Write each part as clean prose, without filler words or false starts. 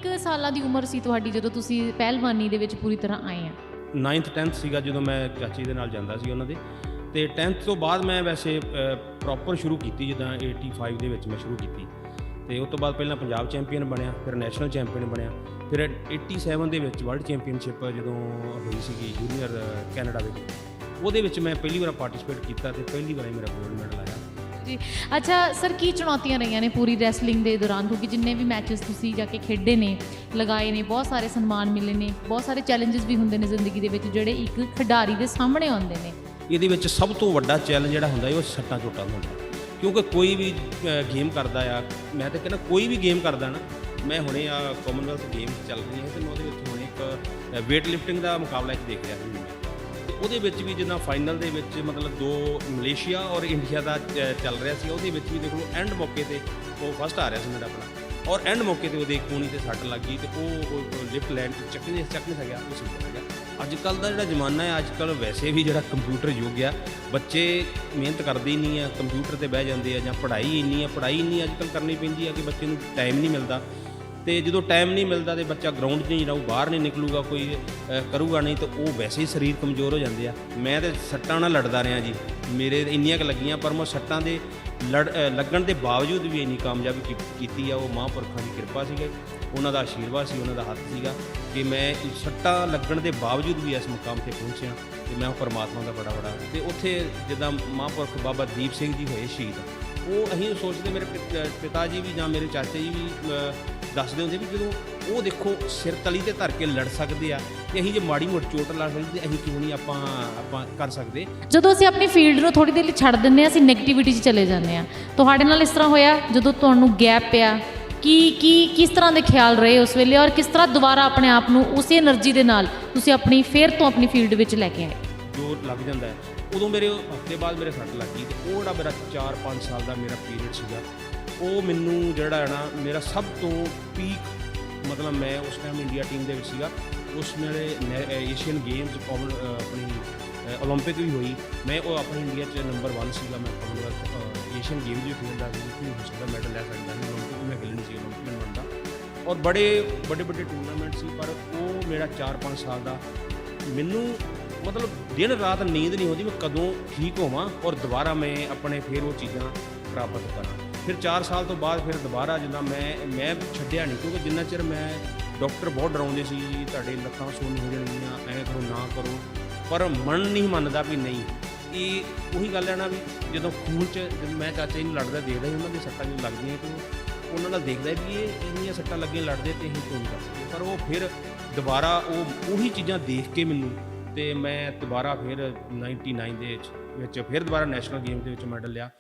ਕੁ ਸਾਲਾਂ ਦੀ ਉਮਰ ਸੀ ਤੁਹਾਡੀ ਜਦੋਂ ਤੁਸੀਂ ਪਹਿਲਵਾਨੀ ਦੇ ਵਿੱਚ ਪੂਰੀ ਤਰ੍ਹਾਂ ਆਏ ਆ? 9th 10th ਸੀਗਾ ਜਦੋਂ ਮੈਂ ਚਾਚੀ ਦੇ ਨਾਲ ਜਾਂਦਾ ਸੀ ਉਹਨਾਂ ਦੇ, ਅਤੇ 10th ਤੋਂ ਬਾਅਦ ਮੈਂ ਵੈਸੇ ਪ੍ਰੋਪਰ ਸ਼ੁਰੂ ਕੀਤੀ ਜਿੱਦਾਂ 85 ਦੇ ਵਿੱਚ ਮੈਂ ਸ਼ੁਰੂ ਕੀਤੀ, ਅਤੇ ਉਸ ਤੋਂ ਬਾਅਦ ਪਹਿਲਾਂ ਪੰਜਾਬ ਚੈਂਪੀਅਨ ਬਣਿਆ, ਫਿਰ ਨੈਸ਼ਨਲ ਚੈਂਪੀਅਨ ਬਣਿਆ, ਫਿਰ 87 ਦੇ ਵਿੱਚ ਵਰਲਡ ਚੈਂਪੀਅਨਸ਼ਿਪ ਜਦੋਂ ਹੋਈ ਸੀਗੀ ਜੂਨੀਅਰ ਕੈਨੇਡਾ ਵਿੱਚ, ਉਹਦੇ ਵਿੱਚ ਮੈਂ ਪਹਿਲੀ ਵਾਰ ਪਾਰਟੀਸਪੇਟ ਕੀਤਾ ਅਤੇ ਪਹਿਲੀ ਵਾਰ ਮੇਰਾ ਗੋਲਡ ਮੈਡਲ ਆਇਆ ਜੀ। ਅੱਛਾ ਸਰ, ਕੀ ਚੁਣੌਤੀਆਂ ਰਹੀਆਂ ਨੇ ਪੂਰੀ ਰੈਸਲਿੰਗ ਦੇ ਦੌਰਾਨ? ਕਿਉਂਕਿ ਜਿੰਨੇ ਵੀ ਮੈਚਸ ਤੁਸੀਂ ਜਾ ਕੇ ਖੇਡੇ ਨੇ, ਲਗਾਏ ਨੇ, ਬਹੁਤ ਸਾਰੇ ਸਨਮਾਨ ਮਿਲੇ ਨੇ, ਬਹੁਤ ਸਾਰੇ ਚੈਲੰਜਸ ਵੀ ਹੁੰਦੇ ਨੇ ਜ਼ਿੰਦਗੀ ਦੇ ਵਿੱਚ ਜਿਹੜੇ ਇੱਕ ਖਿਡਾਰੀ ਦੇ ਸਾਹਮਣੇ ਆਉਂਦੇ ਨੇ। ਇਹਦੇ ਵਿੱਚ ਸਭ ਤੋਂ ਵੱਡਾ ਚੈਲੰਜ ਜਿਹੜਾ ਹੁੰਦਾ ਉਹ ਸੱਟਾਂ ਚੋਟਾਂ ਦਾ ਹੁੰਦਾ, ਕਿਉਂਕਿ ਕੋਈ ਵੀ ਗੇਮ ਕਰਦਾ ਆ, ਮੈਂ ਤਾਂ ਕਹਿੰਦਾ ਕੋਈ ਵੀ ਗੇਮ ਕਰਦਾ ਨਾ, ਮੈਂ ਹੁਣੇ ਆ ਕਾਮਨਵੈਲਥ ਗੇਮਸ ਚੱਲ ਰਹੀਆਂ ਅਤੇ ਮੈਂ ਉਹਦੇ ਵਿੱਚ ਹੁਣੇ ਇੱਕ ਵੇਟ ਲਿਫਟਿੰਗ ਦਾ ਮੁਕਾਬਲਾ ਇੱਕ ਦੇਖ ਰਿਹਾ ਸੀ ਮੈਂ, ਅਤੇ ਉਹਦੇ ਵਿੱਚ ਵੀ ਜਿੱਦਾਂ ਫਾਈਨਲ ਦੇ ਵਿੱਚ ਮਤਲਬ 2 ਮਲੇਸ਼ੀਆ ਔਰ ਇੰਡੀਆ ਦਾ ਚੱਲ ਰਿਹਾ ਸੀ, ਉਹਦੇ ਵਿੱਚ ਵੀ ਦੇਖ ਲਓ ਐਂਡ ਮੌਕੇ 'ਤੇ ਉਹ ਫਸਟ ਆ ਰਿਹਾ ਸੀ ਮੇਰਾ ਆਪਣਾ, ਔਰ ਐਂਡ ਮੌਕੇ 'ਤੇ ਉਹਦੇ ਕੂਣੀ 'ਤੇ ਸੱਟ ਲੱਗ ਗਈ ਅਤੇ ਉਹ ਲਿਫਟ ਲੈਣ ਚੱਕ ਨਹੀਂ ਸਕਿਆ, ਉਹ ਸਿੰਪਲ ਹੋ ਗਿਆ। ਅੱਜ ਕੱਲ੍ਹ ਦਾ ਜਿਹੜਾ ਜ਼ਮਾਨਾ ਹੈ, ਅੱਜ ਕੱਲ੍ਹ ਵੈਸੇ ਵੀ ਜਿਹੜਾ ਕੰਪਿਊਟਰ ਯੁੱਗ ਆ, ਬੱਚੇ ਮਿਹਨਤ ਕਰਦੇ ਹੀ ਨਹੀਂ ਆ, ਕੰਪਿਊਟਰ 'ਤੇ ਬਹਿ ਜਾਂਦੇ ਆ, ਜਾਂ ਪੜ੍ਹਾਈ ਇੰਨੀ ਅੱਜ ਕੱਲ੍ਹ ਕਰਨੀ ਪੈਂਦੀ ਆ ਕਿ ਬੱਚੇ ਨੂੰ ਟਾਈਮ ਨਹੀਂ ਮਿਲਦਾ, ਅਤੇ ਜਦੋਂ ਟਾਈਮ ਨਹੀਂ ਮਿਲਦਾ ਤਾਂ ਬੱਚਾ ਗਰਾਊਂਡ 'ਚ ਨਹੀਂ ਰਹੂ, ਬਾਹਰ ਨਹੀਂ ਨਿਕਲੂਗਾ, ਕੋਈ ਕਰੂਗਾ ਨਹੀਂ, ਤਾਂ ਉਹ ਵੈਸੇ ਹੀ ਸਰੀਰ ਕਮਜ਼ੋਰ ਹੋ ਜਾਂਦੇ ਆ। ਮੈਂ ਤਾਂ ਸੱਟਾਂ ਨਾਲ ਲੜਦਾ ਰਿਹਾ ਜੀ, ਮੇਰੇ ਇੰਨੀਆਂ ਕੁ ਲੱਗੀਆਂ, ਪਰ ਮੈਂ ਸੱਟਾਂ ਦੇ ਲੱਗਣ ਦੇ ਬਾਵਜੂਦ ਵੀ ਇੰਨੀ ਕਾਮਯਾਬੀ ਕੀਤੀ ਆ, ਉਹ ਮਹਾਂਪੁਰਖਾਂ ਦੀ ਕਿਰਪਾ ਸੀਗੀ, ਉਹਨਾਂ ਦਾ ਆਸ਼ੀਰਵਾਦ ਸੀ, ਉਹਨਾਂ ਦਾ ਹੱਥ ਸੀਗਾ ਕਿ ਮੈਂ ਸੱਟਾਂ ਲੱਗਣ ਦੇ ਬਾਵਜੂਦ ਵੀ ਇਸ ਮੁਕਾਮ 'ਤੇ ਪਹੁੰਚਿਆ, ਅਤੇ ਮੈਂ ਪਰਮਾਤਮਾ ਦਾ ਬੜਾ ਅਤੇ ਉੱਥੇ ਜਿੱਦਾਂ ਮਹਾਂਪੁਰਖ ਬਾਬਾ ਦੀਪ ਸਿੰਘ ਜੀ ਹੋਏ ਸ਼ਹੀਦ, ਉਹ ਅਸੀਂ ਸੋਚਦੇ, ਮੇਰੇ ਪਿਤਾ ਜੀ ਵੀ ਜਾਂ ਮੇਰੇ ਚਾਚਾ ਜੀ ਵੀ ਦੱਸਦੇ ਹੁੰਦੇ ਵੀ ਜਦੋਂ ਉਹ ਦੇਖੋ ਸਿਰ ਤਲੀ 'ਤੇ ਧਰ ਕੇ ਲੜ ਸਕਦੇ ਆ, ਅਤੇ ਅਸੀਂ ਜੇ ਮਾੜੀ ਮੋਟੀ ਚੋਟ ਲੱਗ ਸਕਦੀ ਅਸੀਂ ਕਿਉਂ ਨਹੀਂ ਆਪਾਂ ਕਰ ਸਕਦੇ। ਜਦੋਂ ਅਸੀਂ ਆਪਣੀ ਫੀਲਡ ਨੂੰ ਥੋੜ੍ਹੀ ਦੇਰ ਲਈ ਛੱਡ ਦਿੰਦੇ ਹਾਂ, ਅਸੀਂ ਨੈਗੇਟਿਵਿਟੀ 'ਚ ਚਲੇ ਜਾਂਦੇ ਹਾਂ। ਤੁਹਾਡੇ ਨਾਲ ਇਸ ਤਰ੍ਹਾਂ ਹੋਇਆ ਜਦੋਂ ਤੁਹਾਨੂੰ ਗੈਪ ਪਿਆ? ਕਿਸ ਤਰ੍ਹਾਂ ਦੇ ਖਿਆਲ ਰਹੇ ਉਸ ਵੇਲੇ, ਔਰ ਕਿਸ ਤਰ੍ਹਾਂ ਦੁਬਾਰਾ ਆਪਣੇ ਆਪ ਨੂੰ ਉਸੇ એનર્ਜੀ ਦੇ ਨਾਲ ਤੁਸੀਂ ਆਪਣੀ ਫੀਲਡ ਵਿੱਚ ਲੈ ਕੇ ਆਏ? ਜੋ ਲੱਗ ਜਾਂਦਾ ਹੈ, ਉਦੋਂ ਮੇਰੇ ਹਫ਼ਤੇ ਬਾਅਦ ਮੇਰੇ ਸੱਟ ਲੱਗ ਗਈ, ਅਤੇ ਉਹ ਜਿਹੜਾ ਮੇਰਾ 4-5 ਸਾਲ ਦਾ ਮੇਰਾ ਪੀਰੀਅਡ ਸੀਗਾ, ਉਹ ਮੈਨੂੰ ਜਿਹੜਾ ਹੈ ਨਾ ਮੇਰਾ ਸਭ ਤੋਂ ਪੀਕ, ਮਤਲਬ ਮੈਂ ਉਸ ਟਾਈਮ ਇੰਡੀਆ ਟੀਮ ਦੇ ਵਿੱਚ ਸੀਗਾ, ਉਸ ਵੇਲੇ ਏਸ਼ੀਅਨ ਗੇਮਸ ਆਪਣੀ ਓਲੰਪਿਕ ਵੀ ਹੋਈ, ਮੈਂ ਉਹ ਆਪਣੀ ਇੰਡੀਆ 'ਚ ਨੰਬਰ 1 ਸੀਗਾ, ਮੈਂ ਕਾਮਨਵੈਲਥ ਏਸ਼ੀਅਨ ਗੇਮਸ ਵੀ ਖੇਡਦਾ ਸੀ, ਜਿੱਥੇ ਵੀ ਹੋ ਸਕਦਾ ਮੈਡਲ ਲੈ ਸਕਦਾ ਸੀ, ਓਲੰਪਿਕ ਮੈਂ ਖੇਡਣੀ ਸੀ, ਓਲੰਪੀਅਨ ਬਣਦਾ, ਔਰ ਬੜੇ ਵੱਡੇ ਟੂਰਨਾਮੈਂਟ ਸੀ, ਪਰ ਉਹ ਮੇਰਾ 4-5 ਸਾਲ ਦਾ ਮੈਨੂੰ ਮਤਲਬ ਦਿਨ ਰਾਤ ਨੀਂਦ ਨਹੀਂ ਆਉਂਦੀ, ਮੈਂ ਕਦੋਂ ਠੀਕ ਹੋਵਾਂ ਔਰ ਦੁਬਾਰਾ ਮੈਂ ਆਪਣੇ ਫਿਰ ਉਹ ਚੀਜ਼ਾਂ ਪ੍ਰਾਪਤ ਕਰਾਂ। ਫਿਰ 4 ਸਾਲ ਤੋਂ ਬਾਅਦ ਫਿਰ ਦੁਬਾਰਾ ਜਿੱਦਾਂ ਮੈਂ ਛੱਡਿਆ ਨਹੀਂ, ਕਿਉਂਕਿ ਜਿੰਨਾ ਚਿਰ ਮੈਂ ਡਾਕਟਰ ਬਹੁਤ ਡਰਾਉਂਦੇ ਸੀ, ਤੁਹਾਡੇ ਲੱਤਾਂ ਸੁੰਨ ਹੋ ਜਾਣਗੀਆਂ, ਐਂ ਕਰੋ ਨਾ ਕਰੋ, ਪਰ ਮਨ ਨਹੀਂ ਮੰਨਦਾ ਵੀ ਨਹੀਂ। ਇਹ ਉਹੀ ਗੱਲ ਹੈ ਨਾ ਵੀ ਜਦੋਂ ਖੂਨ 'ਚ ਮੈਂ ਚਾਚਾ ਜੀ ਨੂੰ ਲੜਦਾ ਦੇਖਦਾ ਸੀ, ਉਹਨਾਂ ਦੀ ਸੱਟਾਂ ਜਦੋਂ ਲੱਗਦੀਆਂ ਤਾਂ ਉਹਨਾਂ ਨਾਲ ਦੇਖਦਾ ਵੀ ਇਹ ਇੰਨੀਆਂ ਸੱਟਾਂ ਲੱਗੀਆਂ ਲੜਦੇ ਅਤੇ ਅਸੀਂ ਕਿਉਂ ਨਹੀਂ ਕਰ ਸਕਦੇ, ਪਰ ਉਹ ਫਿਰ ਦੁਬਾਰਾ ਉਹੀ ਚੀਜ਼ਾਂ ਦੇਖ ਕੇ ਮੈਨੂੰ, ਅਤੇ ਮੈਂ ਦੁਬਾਰਾ ਫਿਰ 99 ਦੇ ਵਿੱਚ ਫਿਰ ਦੁਬਾਰਾ ਨੈਸ਼ਨਲ ਗੇਮ ਦੇ ਵਿੱਚ ਮੈਡਲ ਲਿਆ।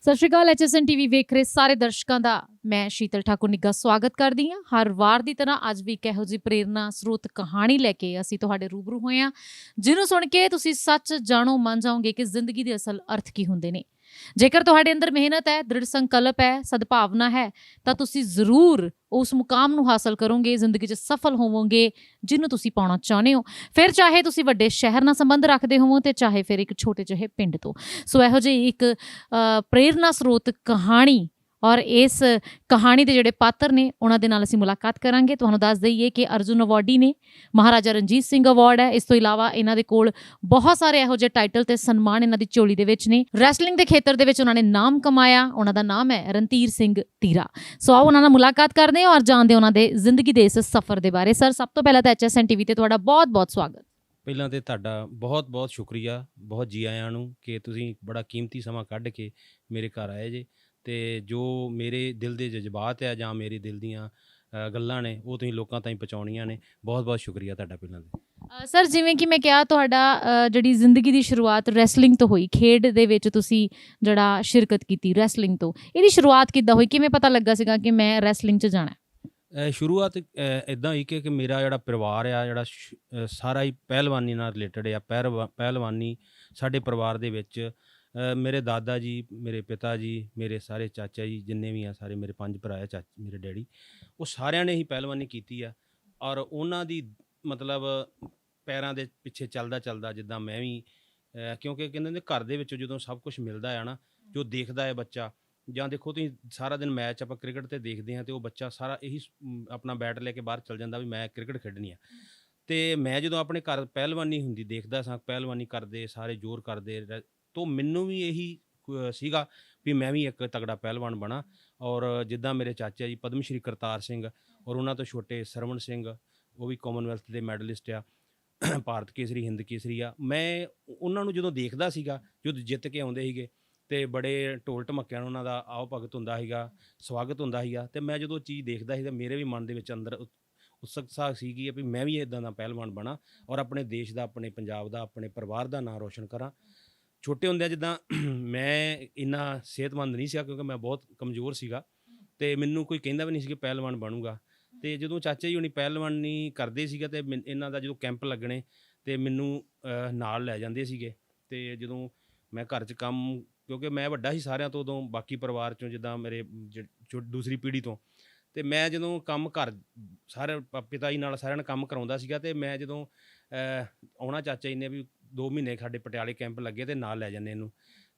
ਸਤਿ ਸ਼੍ਰੀ ਅਕਾਲ। HSN TV ਵੇਖ ਰਹੇ ਸਾਰੇ ਦਰਸ਼ਕਾਂ ਦਾ ਮੈਂ ਸ਼ੀਤਲ ਠਾਕੁਰ ਨਿੱਘਾ ਸਵਾਗਤ ਕਰਦੀ ਹਾਂ। ਹਰ ਵਾਰ ਦੀ ਤਰ੍ਹਾਂ ਅੱਜ ਵੀ ਇੱਕ ਇਹੋ ਜਿਹੀ ਪ੍ਰੇਰਨਾ ਸਰੋਤ ਕਹਾਣੀ ਲੈ ਕੇ ਅਸੀਂ ਤੁਹਾਡੇ ਰੂਬਰੂ ਹੋਏ ਹਾਂ, ਜਿਹਨੂੰ ਸੁਣ ਕੇ ਤੁਸੀਂ ਸੱਚ ਜਾਣੋ ਮੰਨ ਜਾਓਗੇ ਕਿ ਜ਼ਿੰਦਗੀ ਦੇ ਅਸਲ ਅਰਥ ਕੀ ਹੁੰਦੇ ਨੇ। ਜੇਕਰ ਤੁਹਾਡੇ ਅੰਦਰ ਮਿਹਨਤ ਹੈ, ਦ੍ਰਿੜ ਸੰਕਲਪ ਹੈ, ਸਦਭਾਵਨਾ ਹੈ, ਤਾਂ ਤੁਸੀਂ ਜ਼ਰੂਰ ਉਸ ਮੁਕਾਮ ਨੂੰ ਹਾਸਲ ਕਰੋਗੇ, ਜ਼ਿੰਦਗੀ 'ਚ ਸਫਲ ਹੋਵੋਗੇ ਜਿਹਨੂੰ ਤੁਸੀਂ ਪਾਉਣਾ ਚਾਹੁੰਦੇ ਹੋ। ਫਿਰ ਚਾਹੇ ਤੁਸੀਂ ਵੱਡੇ ਸ਼ਹਿਰ ਨਾਲ ਸੰਬੰਧ ਰੱਖਦੇ ਹੋਵੋ ਅਤੇ ਚਾਹੇ ਫਿਰ ਇੱਕ ਛੋਟੇ ਜਿਹੇ ਪਿੰਡ ਤੋਂ। ਸੋ ਇਹੋ ਜਿਹੀ ਇੱਕ ਪ੍ਰੇਰਨਾ ਸਰੋਤ ਕਹਾਣੀ ਔਰ ਇਸ ਕਹਾਣੀ ਦੇ ਜਿਹੜੇ ਪਾਤਰ ਨੇ ਉਹਨਾਂ ਦੇ ਨਾਲ ਅਸੀਂ ਮੁਲਾਕਾਤ ਕਰਾਂਗੇ। ਤੁਹਾਨੂੰ ਦੱਸ ਦਈਏ ਕਿ ਅਰਜੁਨ ਅਵਾਰਡੀ ਨੇ, ਮਹਾਰਾਜਾ ਰਣਜੀਤ ਸਿੰਘ ਅਵਾਰਡ ਹੈ। ਇਸ ਤੋਂ ਇਲਾਵਾ ਇਹਨਾਂ ਦੇ ਕੋਲ ਬਹੁਤ ਸਾਰੇ ਇਹੋ ਜਿਹੇ ਟਾਈਟਲ ਤੇ ਸਨਮਾਨ ਇਹਨਾਂ ਦੀ ਝੋਲੀ ਦੇ ਵਿੱਚ ਨੇ। ਰੈਸਲਿੰਗ ਦੇ ਖੇਤਰ ਦੇ ਵਿੱਚ ਉਹਨਾਂ ਨੇ ਨਾਮ ਕਮਾਇਆ। ਉਹਨਾਂ ਦਾ ਨਾਮ ਹੈ ਰਣਧੀਰ ਸਿੰਘ ਧੀਰਾ। ਸੋ ਆਓ ਉਹਨਾਂ ਨਾਲ ਮੁਲਾਕਾਤ ਕਰਦੇ ਹਾਂ ਔਰ ਜਾਣਦੇ ਉਹਨਾਂ ਦੇ ਜ਼ਿੰਦਗੀ ਦੇ ਇਸ ਸਫ਼ਰ ਦੇ ਬਾਰੇ। ਸਰ, ਸਭ ਤੋਂ ਪਹਿਲਾਂ ਤਾਂ HSN TV ਤੇ ਤੁਹਾਡਾ ਬਹੁਤ-ਬਹੁਤ ਸਵਾਗਤ। ਪਹਿਲਾਂ ਤਾਂ ਤੁਹਾਡਾ ਬਹੁਤ-ਬਹੁਤ ਸ਼ੁਕਰੀਆ, ਬਹੁਤ ਜੀ ਆਇਆਂ ਨੂੰ ਕਿ ਤੁਸੀਂ ਬੜਾ ਕੀਮਤੀ ਸਮਾਂ ਕੱਢ ਕੇ ਮੇਰੇ ਘਰ ਆਏ ਜੇ, ਅਤੇ ਜੋ ਮੇਰੇ ਦਿਲ ਦੇ ਜਜ਼ਬਾਤ ਆ ਜਾਂ ਮੇਰੇ ਦਿਲ ਦੀਆਂ ਗੱਲਾਂ ਨੇ ਉਹ ਤੁਸੀਂ ਲੋਕਾਂ ਤਾਈਂ ਪਹੁੰਚਾਉਣੀਆਂ ਨੇ। ਬਹੁਤ-ਬਹੁਤ ਸ਼ੁਕਰੀਆ ਤੁਹਾਡਾ ਪਹਿਲਾਂ ਤਾਂ। ਸਰ, ਜਿਵੇਂ ਕਿ ਮੈਂ ਕਿਹਾ, ਤੁਹਾਡਾ ਜਿਹੜੀ ਜ਼ਿੰਦਗੀ ਦੀ ਸ਼ੁਰੂਆਤ ਰੈਸਲਿੰਗ ਤੋਂ ਹੋਈ, ਖੇਡ ਦੇ ਵਿੱਚ ਤੁਸੀਂ ਜਿਹੜਾ ਸ਼ਿਰਕਤ ਕੀਤੀ ਰੈਸਲਿੰਗ ਤੋਂ, ਇਹਦੀ ਸ਼ੁਰੂਆਤ ਕਿੱਦਾਂ ਹੋਈ? ਕਿਵੇਂ ਪਤਾ ਲੱਗਾ ਸੀਗਾ ਕਿ ਮੈਂ ਰੈਸਲਿੰਗ 'ਚ ਜਾਣਾ? ਸ਼ੁਰੂਆਤ ਇੱਦਾਂ ਹੋਈ ਕਿ ਮੇਰਾ ਜਿਹੜਾ ਪਰਿਵਾਰ ਆ, ਜਿਹੜਾ ਸਾਰਾ ਹੀ ਪਹਿਲਵਾਨੀ ਨਾਲ ਰਿਲੇਟਡ ਆ। ਪਹਿਲਵਾਨੀ ਸਾਡੇ ਪਰਿਵਾਰ ਦੇ ਵਿੱਚ ਮੇਰੇ ਦਾਦਾ ਜੀ, ਮੇਰੇ ਪਿਤਾ ਜੀ, ਮੇਰੇ ਸਾਰੇ ਚਾਚਾ ਜੀ, ਜਿੰਨੇ ਵੀ ਆ ਸਾਰੇ ਮੇਰੇ 5 ਭਰਾ ਆ, ਮੇਰੇ ਡੈਡੀ, ਉਹ ਸਾਰਿਆਂ ਨੇ ਹੀ ਪਹਿਲਵਾਨੀ ਕੀਤੀ ਆ, ਔਰ ਉਹਨਾਂ ਦੀ ਮਤਲਬ ਪੈਰਾਂ ਦੇ ਪਿੱਛੇ ਚੱਲਦਾ ਜਿੱਦਾਂ ਮੈਂ ਵੀ ਕਿਉਂਕਿ ਕਹਿੰਦੇ ਨੇ ਘਰ ਦੇ ਵਿੱਚੋਂ ਜਦੋਂ ਸਭ ਕੁਝ ਮਿਲਦਾ ਆ ਨਾ, ਜੋ ਦੇਖਦਾ ਹੈ ਬੱਚਾ, ਜਾਂ ਦੇਖੋ ਤੁਸੀਂ ਸਾਰਾ ਦਿਨ ਮੈਚ ਆਪਾਂ ਕ੍ਰਿਕਟ ਤੇ ਦੇਖਦੇ ਹਾਂ, ਤੇ ਉਹ ਬੱਚਾ ਸਾਰਾ ਇਹੀ ਆਪਣਾ ਬੈਟ ਲੈ ਕੇ ਬਾਹਰ ਚਲ ਜਾਂਦਾ ਵੀ ਮੈਂ ਕ੍ਰਿਕਟ ਖੇਡਣੀ ਆ। ਤੇ ਮੈਂ ਜਦੋਂ ਆਪਣੇ ਘਰ ਪਹਿਲਵਾਨੀ ਹੁੰਦੀ ਦੇਖਦਾ ਸਾਂ, ਪਹਿਲਵਾਨੀ ਕਰਦੇ ਸਾਰੇ ਜ਼ੋਰ ਕਰਦੇ ਤੋਂ ਮੈਨੂੰ ਵੀ ਇਹੀ ਸੀਗਾ ਵੀ ਮੈਂ ਵੀ ਇੱਕ ਤਗੜਾ ਪਹਿਲਵਾਨ ਬਣਾ। ਔਰ ਜਿੱਦਾਂ ਮੇਰੇ ਚਾਚਾ ਜੀ ਪਦਮ ਸ਼੍ਰੀ ਕਰਤਾਰ ਸਿੰਘ, ਔਰ ਉਹਨਾਂ ਤੋਂ ਛੋਟੇ ਸਰਵਣ ਸਿੰਘ, ਉਹ ਵੀ ਕਾਮਨਵੈਲਥ ਦੇ ਮੈਡਲਿਸਟ ਆ, ਭਾਰਤ ਕੇਸਰੀ, ਹਿੰਦ ਕੇਸਰੀ ਆ। ਮੈਂ ਉਹਨਾਂ ਨੂੰ ਜਦੋਂ ਦੇਖਦਾ ਸੀਗਾ, ਜਦੋਂ ਜਿੱਤ ਕੇ ਆਉਂਦੇ ਸੀਗੇ, ਤੇ ਬੜੇ ਢੋਲ ਢਮੱਕਿਆਂ ਨਾਲ ਉਹਨਾਂ ਦਾ ਆਓ ਭਗਤ ਹੁੰਦਾ ਸੀਗਾ, ਸਵਾਗਤ ਹੁੰਦਾ ਸੀਗਾ, ਤੇ ਮੈਂ ਜਦੋਂ ਚੀਜ਼ ਦੇਖਦਾ ਸੀ ਤਾਂ ਮੇਰੇ ਵੀ ਮਨ ਦੇ ਵਿੱਚ ਅੰਦਰ ਉਤਸੁਕਤਾ ਸੀਗੀ ਵੀ ਮੈਂ ਵੀ ਇੱਦਾਂ ਦਾ ਪਹਿਲਵਾਨ ਬਣਾ, ਔਰ ਆਪਣੇ ਦੇਸ਼ ਦਾ, ਆਪਣੇ ਪੰਜਾਬ ਦਾ, ਆਪਣੇ ਪਰਿਵਾਰ ਦਾ ਨਾਂ ਰੋਸ਼ਨ ਕਰਾਂ। ਛੋਟੇ ਹੁੰਦਿਆਂ ਜਿੱਦਾਂ ਮੈਂ ਇੰਨਾ ਸਿਹਤਮੰਦ ਨਹੀਂ ਸੀਗਾ, ਕਿਉਂਕਿ ਮੈਂ ਬਹੁਤ ਕਮਜ਼ੋਰ ਸੀਗਾ, ਤੇ ਮੈਨੂੰ ਕੋਈ ਕਹਿੰਦਾ ਵੀ ਨਹੀਂ ਸੀ ਕਿ ਪਹਿਲਵਾਨ ਬਣੂਗਾ। ਤੇ ਜਦੋਂ ਚਾਚਾ ਜੀ ਹੁਣੀ ਪਹਿਲਵਾਨੀ ਕਰਦੇ ਸੀਗੇ, ਤੇ ਇਹਨਾਂ ਦਾ ਜਦੋਂ ਕੈਂਪ ਲੱਗਣੇ ਤੇ ਮੈਨੂੰ ਨਾਲ ਲੈ ਜਾਂਦੇ ਸੀਗੇ। ਤੇ ਜਦੋਂ ਮੈਂ ਘਰ 'ਚ ਕੰਮ, ਕਿਉਂਕਿ ਮੈਂ ਵੱਡਾ ਸੀ ਸਾਰਿਆਂ ਤੋਂ ਉਦੋਂ, ਬਾਕੀ ਪਰਿਵਾਰ 'ਚੋਂ ਜਿੱਦਾਂ ਮੇਰੇ ਦੂਸਰੀ ਪੀੜ੍ਹੀ ਤੋਂ, ਤੇ ਮੈਂ ਜਦੋਂ ਕੰਮ ਘਰ ਸਾਰੇ ਪਿਤਾ ਜੀ ਨਾਲ ਸਾਰਿਆਂ ਨੂੰ ਕੰਮ ਕਰਾਉਂਦਾ ਸੀਗਾ, ਤੇ ਮੈਂ ਜਦੋਂ ਆਉਣਾ, ਚਾਚਾ ਜੀ ਨੇ ਵੀ 2 ਮਹੀਨੇ ਸਾਡੇ ਪਟਿਆਲੇ ਕੈਂਪ ਲੱਗੇ ਤੇ ਨਾਲ ਲੈ ਜਾਂਦੇ ਇਹਨੂੰ।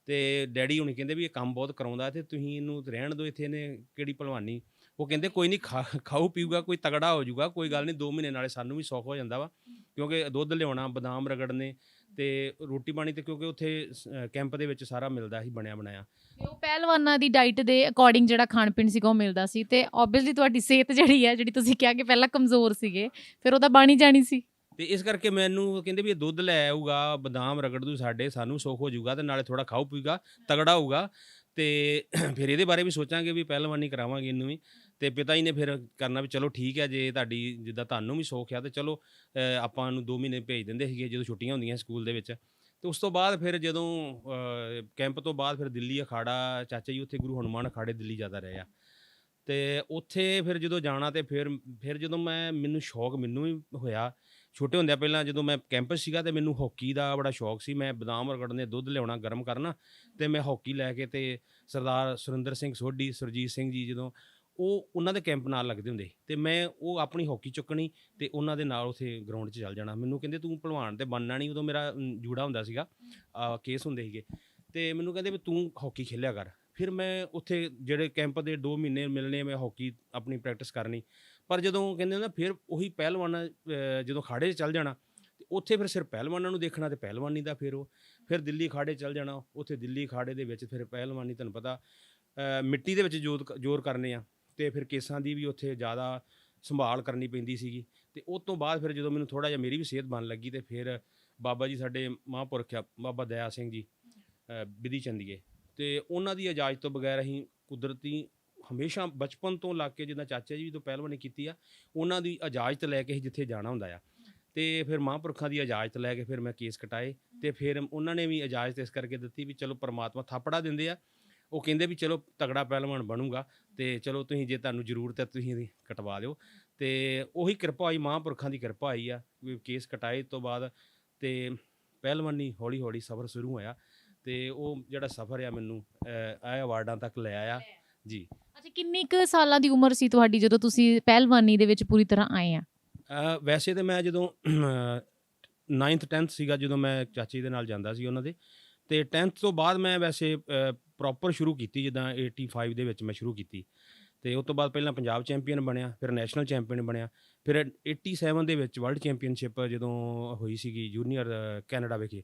ਤੇ ਡੈਡੀ ਹੁਣੀ ਕਹਿੰਦੇ ਵੀ ਇਹ ਕੰਮ ਬਹੁਤ ਕਰਾਉਂਦਾ, ਤੇ ਤੁਸੀਂ ਇਹਨੂੰ ਰਹਿਣ ਦਿਓ ਇੱਥੇ, ਇਹਨੇ ਕਿਹੜੀ ਭਲਵਾਨੀ। ਉਹ ਕਹਿੰਦੇ ਕੋਈ ਨਹੀਂ, ਖਾਊ ਪੀਊਗਾ, ਕੋਈ ਤਗੜਾ ਹੋ ਜਾਊਗਾ, ਕੋਈ ਗੱਲ ਨਹੀਂ, 2 ਮਹੀਨੇ ਨਾਲੇ ਸਾਨੂੰ ਵੀ ਸੌਖ ਹੋ ਜਾਂਦਾ ਵਾ, ਕਿਉਂਕਿ ਦੁੱਧ ਲਿਆਉਣਾ, ਬਦਾਮ ਰਗੜਨੇ, ਤੇ ਰੋਟੀ ਪਾਣੀ, ਤੇ ਕਿਉਂਕਿ ਉੱਥੇ ਕੈਂਪ ਦੇ ਵਿੱਚ ਸਾਰਾ ਮਿਲਦਾ ਸੀ ਬਣਿਆ ਬਣਾਇਆ। ਤੇ ਉਹ ਪਹਿਲਵਾਨਾਂ ਦੀ ਡਾਈਟ ਦੇ ਅਕੋਰਡਿੰਗ ਜਿਹੜਾ ਖਾਣ ਪੀਣ ਸੀਗਾ ਉਹ ਮਿਲਦਾ ਸੀ, ਤੇ ਓਬਵੀਅਸਲੀ ਤੁਹਾਡੀ ਸਿਹਤ ਜਿਹੜੀ ਹੈ, ਜਿਹੜੀ ਤੁਸੀਂ ਕਿਹਾ ਕਿ ਪਹਿਲਾਂ ਕਮਜ਼ੋਰ ਸੀਗੇ, ਫਿਰ ਉਹ ਤਾਂ ਬਣ ਹੀ ਜਾਣੀ ਸੀ। ਤੇ ਇਸ ਕਰਕੇ ਮੈਨੂੰ ਕਹਿੰਦੇ ਵੀ ਇਹ ਦੁੱਧ ਲੈ ਆਊਗਾ, ਬਦਾਮ ਰਗੜ ਦੂ ਸਾਡੇ, ਸਾਨੂੰ ਸੁੱਖ ਹੋ ਜਾਊਗਾ, ਤੇ ਨਾਲੇ ਥੋੜਾ ਖਾਊ ਪੀਊਗਾ, ਤਗੜਾ ਹੋਊਗਾ, ਤੇ ਫਿਰ ਇਹਦੇ ਬਾਰੇ ਵੀ ਸੋਚਾਂਗੇ ਵੀ ਪਹਿਲਵਾਨੀ ਕਰਾਵਾਂਗੇ ਇਹਨੂੰ ਵੀ। ਤੇ ਪਿਤਾ ਜੀ ਨੇ ਫਿਰ ਕਰਨਾ ਵੀ ਚਲੋ ਠੀਕ ਹੈ, ਜੇ ਤੁਹਾਡੀ ਜਿੱਦਾਂ ਤੁਹਾਨੂੰ ਵੀ ਸੌਖ ਆ, ਤੇ ਚਲੋ ਆਪਾਂ ਨੂੰ 2 ਮਹੀਨੇ ਭੇਜ ਦਿੰਦੇ ਸੀਗੇ ਜਦੋਂ ਛੁੱਟੀਆਂ ਹੁੰਦੀਆਂ ਸਕੂਲ ਦੇ ਵਿੱਚ। ਤੇ ਉਸ ਤੋਂ ਬਾਅਦ ਫਿਰ ਜਦੋਂ ਕੈਂਪ ਤੋਂ ਬਾਅਦ ਫਿਰ ਦਿੱਲੀ ਅਖਾੜਾ, ਚਾਚਾ ਜੀ ਉੱਥੇ ਗੁਰੂ ਹਨੂੰਮਾਨ ਅਖਾੜੇ ਦਿੱਲੀ ਜ਼ਿਆਦਾ ਰਹੇ ਆ, ਤੇ ਉੱਥੇ ਫਿਰ ਜਦੋਂ ਜਾਣਾ, ਤੇ ਫਿਰ ਜਦੋਂ ਮੈਨੂੰ ਸ਼ੌਕ ਮੈਨੂੰ ਵੀ ਹੋਇਆ ਛੋਟੇ ਹੁੰਦਿਆਂ। ਪਹਿਲਾਂ ਜਦੋਂ ਮੈਂ ਕੈਂਪਸ ਸੀਗਾ, ਤੇ ਮੈਨੂੰ ਹਾਕੀ ਦਾ ਬੜਾ ਸ਼ੌਕ ਸੀ, ਮੈਂ ਬਦਾਮ ਰਗੜਨੇ, ਦੁੱਧ ਲਿਆਉਣਾ, ਗਰਮ ਕਰਨਾ, ਤੇ ਮੈਂ ਹਾਕੀ ਲੈ ਕੇ, ਤੇ ਸਰਦਾਰ ਸੁਰਿੰਦਰ ਸਿੰਘ ਸੋਢੀ, ਸੁਰਜੀਤ ਸਿੰਘ ਜੀ, ਜਦੋਂ ਉਹ ਉਹਨਾਂ ਦੇ ਕੈਂਪ ਨਾਲ ਲੱਗਦੇ ਹੁੰਦੇ, ਤੇ ਮੈਂ ਉਹ ਆਪਣੀ ਹਾਕੀ ਚੁੱਕਣੀ, ਤੇ ਉਹਨਾਂ ਦੇ ਨਾਲ ਉੱਥੇ ਗਰਾਊਂਡ 'ਚ ਚੱਲ ਜਾਣਾ। ਮੈਨੂੰ ਕਹਿੰਦੇ ਤੂੰ ਭਲਵਾਨ ਤੇ ਬਣਨਾ ਨਹੀਂ, ਉਦੋਂ ਮੇਰਾ ਜੂੜਾ ਹੁੰਦਾ ਸੀਗਾ, ਕੇਸ ਹੁੰਦੇ ਸੀਗੇ, ਤੇ ਮੈਨੂੰ ਕਹਿੰਦੇ ਵੀ ਤੂੰ ਹਾਕੀ ਖੇਲਿਆ ਕਰ। ਫਿਰ ਮੈਂ ਉੱਥੇ ਜਿਹੜੇ ਕੈਂਪ ਦੇ 2 ਮਹੀਨੇ ਮਿਲਣੇ, ਮੈਂ ਹਾਕੀ ਆਪਣੀ ਪ੍ਰੈਕਟਿਸ ਕਰਨੀ। ਪਰ ਜਦੋਂ ਕਹਿੰਦੇ ਨਾ ਫਿਰ ਉਹੀ ਪਹਿਲਵਾਨ ਜਦੋਂ ਅਖਾੜੇ 'ਚ ਚੱਲ ਜਾਣਾ, ਤੇ ਉੱਥੇ ਫਿਰ ਸਿਰਫ ਪਹਿਲਵਾਨਾਂ ਨੂੰ ਦੇਖਣਾ, ਤੇ ਪਹਿਲਵਾਨੀ ਦਾ ਫਿਰ ਦਿੱਲੀ ਅਖਾੜੇ ਚੱਲ ਜਾਣਾ। ਉੱਥੇ ਦਿੱਲੀ ਅਖਾੜੇ ਦੇ ਵਿੱਚ ਫਿਰ ਪਹਿਲਵਾਨੀ, ਤੁਹਾਨੂੰ ਪਤਾ ਮਿੱਟੀ ਦੇ ਵਿੱਚ ਜ਼ੋਰ ਕਰਨੇ ਆ, ਤੇ ਫਿਰ ਕੇਸਾਂ ਦੀ ਵੀ ਉੱਥੇ ਜ਼ਿਆਦਾ ਸੰਭਾਲ ਕਰਨੀ ਪੈਂਦੀ ਸੀਗੀ। ਤੇ ਉਸ ਤੋਂ ਬਾਅਦ ਫਿਰ ਜਦੋਂ ਮੈਨੂੰ ਥੋੜ੍ਹਾ ਜਿਹਾ ਮੇਰੀ ਵੀ ਸਿਹਤ ਬਣ ਲੱਗੀ, ਤੇ ਫਿਰ ਬਾਬਾ ਜੀ ਸਾਡੇ ਮਹਾਂਪੁਰਖ ਆ, ਬਾਬਾ ਦਇਆ ਸਿੰਘ ਜੀ ਵਿਧੀ ਚੰਦੀਏ, ਤੇ ਉਹਨਾਂ ਦੀ ਇਜਾਜ਼ਤ ਤੋਂ ਬਗੈਰ ਅਸੀਂ ਕੁਦਰਤੀ ਹਮੇਸ਼ਾ ਬਚਪਨ ਤੋਂ ਲੱਗ ਕੇ, ਜਿੱਦਾਂ ਚਾਚਾ ਜੀ ਤੋਂ ਪਹਿਲਵਾਨੀ ਕੀਤੀ ਆ, ਉਹਨਾਂ ਦੀ ਇਜਾਜ਼ਤ ਲੈ ਕੇ ਅਸੀਂ ਜਿੱਥੇ ਜਾਣਾ ਹੁੰਦਾ ਆ, ਤੇ ਫਿਰ ਮਹਾਂਪੁਰਖਾਂ ਦੀ ਇਜਾਜ਼ਤ ਲੈ ਕੇ ਫਿਰ ਮੈਂ ਕੇਸ ਕਟਾਏ। ਤੇ ਫਿਰ ਉਹਨਾਂ ਨੇ ਵੀ ਇਜਾਜ਼ਤ ਇਸ ਕਰਕੇ ਦਿੱਤੀ ਵੀ ਚਲੋ ਪਰਮਾਤਮਾ ਥਾਪੜਾ ਦਿੰਦੇ ਆ, ਉਹ ਕਹਿੰਦੇ ਵੀ ਚਲੋ ਤਗੜਾ ਪਹਿਲਵਾਨ ਬਣੂਗਾ, ਤੇ ਚਲੋ ਤੁਸੀਂ ਜੇ ਤੁਹਾਨੂੰ ਜ਼ਰੂਰਤ ਹੈ ਤੁਸੀਂ ਇਹਦੀ ਕਟਵਾ ਦਿਓ। ਤੇ ਉਹੀ ਕਿਰਪਾ ਹੋਈ, ਮਹਾਂਪੁਰਖਾਂ ਦੀ ਕਿਰਪਾ ਹੋਈ ਆ ਵੀ ਕੇਸ ਕਟਾਏ ਤੋਂ ਬਾਅਦ ਤੇ ਪਹਿਲਵਾਨੀ ਹੌਲੀ ਹੌਲੀ ਸਫ਼ਰ ਸ਼ੁਰੂ ਹੋਇਆ, ਤੇ ਉਹ ਜਿਹੜਾ ਸਫ਼ਰ ਆ ਮੈਨੂੰ ਇਹ ਅਵਾਰਡਾਂ ਤੱਕ ਲੈ ਆਇਆ ਜੀ। ਅੱਛਾ, ਕਿੰਨੀ ਕੁ ਸਾਲਾਂ ਦੀ ਉਮਰ ਸੀ ਤੁਹਾਡੀ ਜਦੋਂ ਤੁਸੀਂ ਪਹਿਲਵਾਨੀ ਦੇ ਵਿੱਚ ਪੂਰੀ ਤਰ੍ਹਾਂ ਆਏ ਆ? ਵੈਸੇ ਤਾਂ ਮੈਂ ਜਦੋਂ 9th 10th ਸੀਗਾ, ਜਦੋਂ ਮੈਂ ਚਾਚੀ ਦੇ ਨਾਲ ਜਾਂਦਾ ਸੀ ਉਹਨਾਂ ਦੇ, ਤੇ 10th ਤੋਂ ਬਾਅਦ ਮੈਂ ਵੈਸੇ ਪ੍ਰੋਪਰ ਸ਼ੁਰੂ ਕੀਤੀ, ਜਿੱਦਾਂ 85 ਦੇ ਵਿੱਚ ਮੈਂ ਸ਼ੁਰੂ ਕੀਤੀ। ਤੇ ਉਸ ਤੋਂ ਬਾਅਦ ਪਹਿਲਾਂ ਪੰਜਾਬ ਚੈਂਪੀਅਨ ਬਣਿਆ, ਫਿਰ ਨੈਸ਼ਨਲ ਚੈਂਪੀਅਨ ਬਣਿਆ, ਫਿਰ 87 ਦੇ ਵਿੱਚ ਵਰਲਡ ਚੈਂਪੀਅਨਸ਼ਿਪ ਜਦੋਂ ਹੋਈ ਸੀਗੀ ਜੂਨੀਅਰ ਕੈਨੇਡਾ ਵਿਖੇ,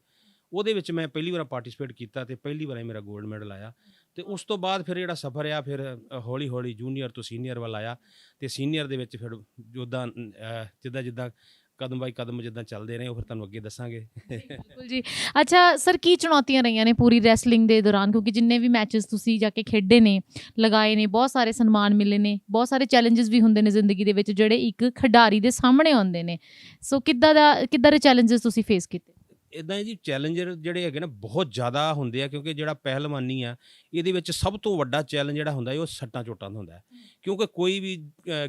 ਉਹਦੇ ਵਿੱਚ ਮੈਂ ਪਹਿਲੀ ਵਾਰ ਪਾਰਟੀਸਪੇਟ ਕੀਤਾ, ਤੇ ਪਹਿਲੀ ਵਾਰ ਮੇਰਾ ਗੋਲਡ ਮੈਡਲ ਆਇਆ। ਤੇ ਉਸ ਤੋਂ ਬਾਅਦ ਫਿਰ ਜਿਹੜਾ ਸਫ਼ਰ ਆ, ਫਿਰ ਹੌਲੀ ਹੌਲੀ ਜੂਨੀਅਰ ਤੋਂ ਸੀਨੀਅਰ ਵੱਲ ਆਇਆ, ਤੇ ਸੀਨੀਅਰ ਦੇ ਵਿੱਚ ਫਿਰ ਜਿੱਦਾਂ ਜਿੱਦਾਂ ਕਦਮ ਬਾਈ ਕਦਮ ਜਿੱਦਾਂ ਚੱਲਦੇ ਰਹੇ, ਉਹ ਫਿਰ ਤੁਹਾਨੂੰ ਅੱਗੇ ਦੱਸਾਂਗੇ। ਬਿਲਕੁਲ ਜੀ। ਅੱਛਾ ਸਰ, ਕੀ ਚੁਣੌਤੀਆਂ ਰਹੀਆਂ ਨੇ ਪੂਰੀ ਰੈਸਲਿੰਗ ਦੇ ਦੌਰਾਨ? ਕਿਉਂਕਿ ਜਿੰਨੇ ਵੀ ਮੈਚਸ ਤੁਸੀਂ ਜਾ ਕੇ ਖੇਡੇ ਨੇ, ਲਗਾਏ ਨੇ, ਬਹੁਤ ਸਾਰੇ ਸਨਮਾਨ ਮਿਲੇ ਨੇ, ਬਹੁਤ ਸਾਰੇ ਚੈਲੰਜਸ ਵੀ ਹੁੰਦੇ ਨੇ ਜ਼ਿੰਦਗੀ ਦੇ ਵਿੱਚ ਜਿਹੜੇ ਇੱਕ ਖਿਡਾਰੀ ਦੇ ਸਾਹਮਣੇ ਆਉਂਦੇ ਨੇ। ਸੋ ਕਿੱਦਾਂ ਦੇ ਚੈਲੰਜਸ ਤੁਸੀਂ ਫੇਸ ਕੀਤੇ? ਇੱਦਾਂ ਜੀ, ਚੈਲੰਜਰ ਜਿਹੜੇ ਹੈਗੇ ਨਾ ਬਹੁਤ ਜ਼ਿਆਦਾ ਹੁੰਦੇ ਆ, ਕਿਉਂਕਿ ਜਿਹੜਾ ਪਹਿਲਵਾਨੀ ਆ ਇਹਦੇ ਵਿੱਚ ਸਭ ਤੋਂ ਵੱਡਾ ਚੈਲੰਜ ਜਿਹੜਾ ਹੁੰਦਾ ਉਹ ਸੱਟਾਂ ਚੋਟਾਂ ਦਾ ਹੁੰਦਾ ਹੈ। ਕਿਉਂਕਿ ਕੋਈ ਵੀ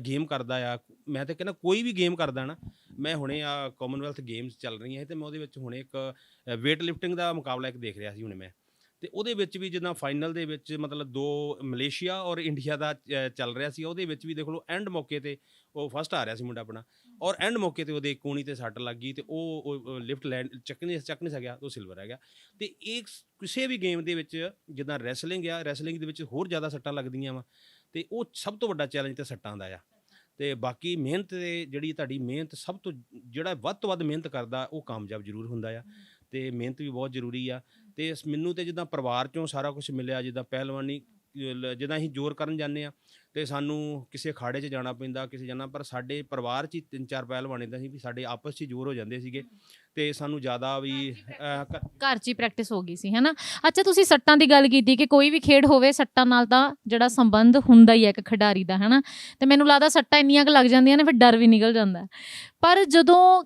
ਗੇਮ ਕਰਦਾ ਆ, ਮੈਂ ਤਾਂ ਕਹਿੰਦਾ ਕੋਈ ਵੀ ਗੇਮ ਕਰਦਾ ਨਾ, ਮੈਂ ਹੁਣੇ ਆ ਕਾਮਨਵੈਲਥ ਗੇਮਸ ਚੱਲ ਰਹੀਆਂ ਸੀ, ਤੇ ਮੈਂ ਉਹਦੇ ਵਿੱਚ ਹੁਣੇ ਇੱਕ ਵੇਟ ਲਿਫਟਿੰਗ ਦਾ ਮੁਕਾਬਲਾ ਇੱਕ ਦੇਖ ਰਿਹਾ ਸੀ ਹੁਣੇ ਮੈਂ, ਤੇ ਉਹਦੇ ਵਿੱਚ ਵੀ ਜਿੱਦਾਂ ਫਾਈਨਲ ਦੇ ਵਿੱਚ ਮਤਲਬ 2 ਮਲੇਸ਼ੀਆ ਔਰ ਇੰਡੀਆ ਦਾ ਚੱਲ ਰਿਹਾ ਸੀ, ਉਹਦੇ ਵਿੱਚ ਵੀ ਦੇਖ ਲਓ ਐਂਡ ਮੌਕੇ ਤੇ ਉਹ ਫਸਟ ਆ ਰਿਹਾ ਸੀ ਮੁੰਡਾ ਆਪਣਾ, ਔਰ ਐਂਡ ਮੌਕੇ ਤੇ ਉਹਦੇ ਕੂਣੀ ਤੇ ਸੱਟ ਲੱਗ ਗਈ ਤੇ ਉਹ ਲਿਫਟ ਲੈਂਡ ਚੱਕ ਨਹੀਂ ਸਕਿਆ, ਉਹ ਸਿਲਵਰ ਰਹਿ ਗਿਆ। ਤੇ ਇਹ ਕਿਸੇ ਵੀ ਗੇਮ ਦੇ ਵਿੱਚ ਜਿੱਦਾਂ ਰੈਸਲਿੰਗ ਦੇ ਵਿੱਚ ਹੋਰ ਜ਼ਿਆਦਾ ਸੱਟਾਂ ਲੱਗਦੀਆਂ ਵਾ, ਤੇ ਉਹ ਸਭ ਤੋਂ ਵੱਡਾ ਚੈਲੰਜ ਤੇ ਸੱਟਾਂ ਦਾ ਆ। ਤੇ ਬਾਕੀ ਮਿਹਨਤ ਤੇ ਜਿਹੜੀ ਤੁਹਾਡੀ ਮਿਹਨਤ ਸਭ ਤੋਂ ਜਿਹੜਾ ਵੱਧ ਤੋਂ ਵੱਧ ਮਿਹਨਤ ਕਰਦਾ ਉਹ ਕਾਮਯਾਬ ਜ਼ਰੂਰ ਹੁੰਦਾ ਆ, ਤੇ ਮਿਹਨਤ ਵੀ ਬਹੁਤ ਜ਼ਰੂਰੀ ਆ। ਤੇ ਮੈਨੂੰ ਤੇ ਜਿੱਦਾਂ ਪਰਿਵਾਰ ਚੋਂ ਸਾਰਾ ਕੁਝ ਮਿਲਿਆ, ਜਿੱਦਾਂ ਪਹਿਲਵਾਨੀ ਜਿੱਦਾਂ ਅਸੀਂ ਜ਼ੋਰ ਕਰਨ ਜਾਂਦੇ ਹਾਂ ਤੇ ਸਾਨੂੰ ਕਿਸੇ ਅਖਾੜੇ 'ਚ ਜਾਣਾ ਪੈਂਦਾ, ਕਿਸੇ ਜਾਣਾ, ਪਰ ਸਾਡੇ ਪਰਿਵਾਰ 'ਚ ਹੀ 3-4 ਪਹਿਲਵਾਨ ਇੱਦਾਂ ਸੀ ਵੀ ਸਾਡੇ ਆਪਸ 'ਚ ਹੀ ਜ਼ੋਰ ਹੋ ਜਾਂਦੇ ਸੀਗੇ, ਤੇ ਸਾਨੂੰ ਜ਼ਿਆਦਾ ਵੀ ਘਰ 'ਚ ਹੀ ਪ੍ਰੈਕਟਿਸ ਹੋ ਗਈ ਸੀ, ਹੈ ਨਾ। ਅੱਛਾ, ਤੁਸੀਂ ਸੱਟਾਂ ਦੀ ਗੱਲ ਕੀਤੀ ਕਿ ਕੋਈ ਵੀ ਖੇਡ ਹੋਵੇ ਸੱਟਾਂ ਨਾਲ ਤਾਂ ਜਿਹੜਾ ਸੰਬੰਧ ਹੁੰਦਾ ਹੀ ਹੈ ਇੱਕ ਖਿਡਾਰੀ ਦਾ, ਹੈ ਨਾ। ਤੇ ਮੈਨੂੰ ਲੱਗਦਾ ਸੱਟਾਂ ਇੰਨੀਆਂ ਕੁ ਲੱਗ ਜਾਂਦੀਆਂ ਨੇ ਫਿਰ ਡਰ ਵੀ ਨਿਕਲ ਜਾਂਦਾ ਹੈ। ਪਰ ਜਦੋਂ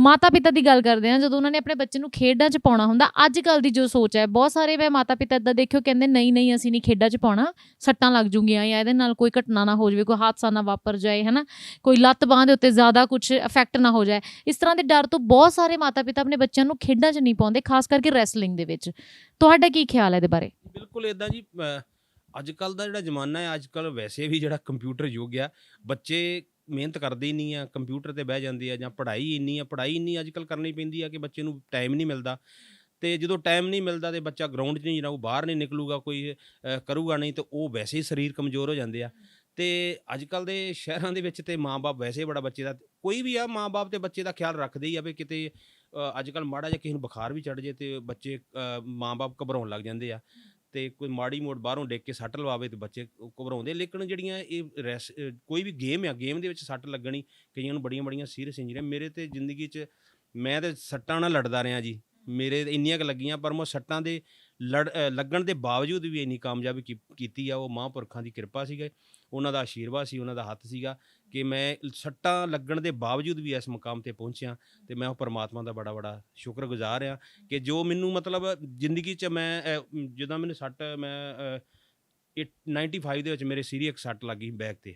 ਮਾਤਾ ਪਿਤਾ ਦੀ ਗੱਲ ਕਰਦੇ ਹਾਂ, ਜਦੋਂ ਉਹਨਾਂ ਨੇ ਆਪਣੇ ਬੱਚੇ ਨੂੰ ਖੇਡਾਂ 'ਚ ਪਾਉਣਾ ਹੁੰਦਾ, ਅੱਜ ਕੱਲ੍ਹ ਦੀ ਜੋ ਸੋਚ ਹੈ, ਬਹੁਤ ਸਾਰੇ ਮੈਂ ਮਾਤਾ ਪਿਤਾ ਇੱਦਾਂ ਦੇਖਿਓ ਕਹਿੰਦੇ ਨਹੀਂ ਅਸੀਂ ਨਹੀਂ ਖੇਡਾਂ 'ਚ ਪਾਉਣਾ, ਸੱਟਾਂ ਲੱਗ ਜੂਗੀਆਂ ਜਾਂ ਇਹਦੇ ਨਾਲ ਕੋਈ ਘਟਨਾ ਨਾ ਹੋ ਜਾਵੇ, ਕੋਈ ਹਾਦਸਾ ਨਾ ਵਾਪਰ ਜਾਏ, ਹੈ ਨਾ, ਕੋਈ ਲੱਤ ਬਾਂਹ ਦੇ ਉੱਤੇ ਜ਼ਿਆਦਾ ਕੁਛ ਇਫੈਕਟ ਨਾ ਹੋ ਜਾਏ। ਇਸ ਤਰ੍ਹਾਂ ਦੇ ਡਰ ਤੋਂ ਬਹੁਤ ਸਾਰੇ ਮਾਤਾ ਪਿਤਾ ਆਪਣੇ ਬੱਚਿਆਂ ਨੂੰ ਖੇਡਾਂ 'ਚ ਨਹੀਂ ਪਾਉਂਦੇ, ਖਾਸ ਕਰਕੇ ਰੈਸਲਿੰਗ ਦੇ ਵਿੱਚ। ਤੁਹਾਡਾ ਕੀ ਖਿਆਲ ਹੈ ਇਹਦੇ ਬਾਰੇ? ਬਿਲਕੁਲ ਇੱਦਾਂ ਜੀ, ਅੱਜ ਕੱਲ੍ਹ ਦਾ ਜਿਹੜਾ ਜ਼ਮਾਨਾ ਹੈ, ਅੱਜ ਕੱਲ੍ਹ ਵੈਸੇ ਵੀ ਜਿਹੜਾ ਕੰਪਿਊਟਰ ਯੁੱਗ ਆ, ਬੱਚੇ ਮਿਹਨਤ ਕਰਦੇ ਹੀ ਨਹੀਂ ਆ, ਕੰਪਿਊਟਰ 'ਤੇ ਬਹਿ ਜਾਂਦੇ ਆ, ਜਾਂ ਪੜ੍ਹਾਈ ਇੰਨੀ ਅੱਜ ਕੱਲ੍ਹ ਕਰਨੀ ਪੈਂਦੀ ਆ ਕਿ ਬੱਚੇ ਨੂੰ ਟਾਈਮ ਨਹੀਂ ਮਿਲਦਾ। ਤੇ ਜਦੋਂ ਟਾਈਮ ਨਹੀਂ ਮਿਲਦਾ ਤੇ ਬੱਚਾ ਗਰਾਊਂਡ 'ਚ ਨਹੀਂ ਜਾਊ, ਬਾਹਰ ਨਹੀਂ ਨਿਕਲੂਗਾ, ਕੋਈ ਕਰੂਗਾ ਨਹੀਂ, ਤੇ ਉਹ ਵੈਸੇ ਹੀ ਸਰੀਰ ਕਮਜ਼ੋਰ ਹੋ ਜਾਂਦੇ ਆ। ਤੇ ਅੱਜ ਕੱਲ੍ਹ ਦੇ ਸ਼ਹਿਰਾਂ ਦੇ ਵਿੱਚ ਤੇ ਮਾਂ-ਬਾਪ ਵੈਸੇ ਬੜਾ ਬੱਚੇ ਦਾ, ਕੋਈ ਵੀ ਆ ਮਾਂ-ਬਾਪ ਤੇ ਬੱਚੇ ਦਾ ਖਿਆਲ ਰੱਖਦੇ ਹੀ ਆ ਵੀ ਕਿਤੇ ਅੱਜ ਕੱਲ੍ਹ ਮਾੜਾ ਜਿਹਾ ਕਿਸੇ ਨੂੰ ਬੁਖਾਰ ਵੀ ਚੜ੍ਹ ਜੇ ਤੇ ਬੱਚੇ ਮਾਂ-ਬਾਪ ਘਬਰਾਉਣ ਲੱਗ ਜਾਂਦੇ ਆ, ਤੇ ਕੋਈ ਮਾੜੀ ਮੋੜ ਬਾਹਰੋਂ ਡਿੱਗ ਕੇ ਸੱਟ ਲਵਾਵੇ ਤੇ ਬੱਚੇ ਘਬਰਾਉਂਦੇ। ਲੇਕਿਨ ਜਿਹੜੀਆਂ ਇਹ ਕੋਈ ਵੀ ਗੇਮ ਦੇ ਵਿੱਚ ਸੱਟ ਲੱਗਣੀ, ਕਈਆਂ ਨੂੰ ਬੜੀਆਂ ਸੀਰੀਅਸ ਇੰਜਰੀਆਂ। ਮੇਰੇ ਤੇ ਜ਼ਿੰਦਗੀ 'ਚ ਮੈਂ ਤੇ ਸੱਟਾਂ ਨਾਲ ਲੜਦਾ ਰਿਹਾ ਜੀ, ਮੇਰੇ ਇੰਨੀਆਂ ਕੁ ਲੱਗੀਆਂ, ਪਰ ਮੈਂ ਸੱਟਾਂ ਦੇ ਲੱਗਣ ਦੇ ਬਾਵਜੂਦ ਵੀ ਇੰਨੀ ਕਾਮਯਾਬੀ ਕੀਤੀ ਆ। ਉਹ ਮਹਾਂਪੁਰਖਾਂ ਦੀ ਕਿਰਪਾ ਸੀਗਾ, ਉਹਨਾਂ ਦਾ ਆਸ਼ੀਰਵਾਦ ਸੀ, ਉਹਨਾਂ ਦਾ ਹੱਥ ਸੀਗਾ ਕਿ ਮੈਂ ਸੱਟਾਂ ਲੱਗਣ ਦੇ ਬਾਵਜੂਦ ਵੀ ਇਸ ਮੁਕਾਮ 'ਤੇ ਪਹੁੰਚਿਆ। ਤੇ ਮੈਂ ਉਹ ਪਰਮਾਤਮਾ ਦਾ ਬੜਾ ਸ਼ੁਕਰਗੁਜ਼ਾਰ ਹਾਂ ਕਿ ਜੋ ਮੈਨੂੰ ਮਤਲਬ ਜ਼ਿੰਦਗੀ 'ਚ ਮੈਂ ਜਿੱਦਾਂ ਮੈਨੂੰ ਸੱਟ ਮੈਂ 95 ਦੇ ਵਿੱਚ ਮੇਰੇ ਸੀਰੀਅਸ ਸੱਟ ਲੱਗੀ ਬੈਕ 'ਤੇ,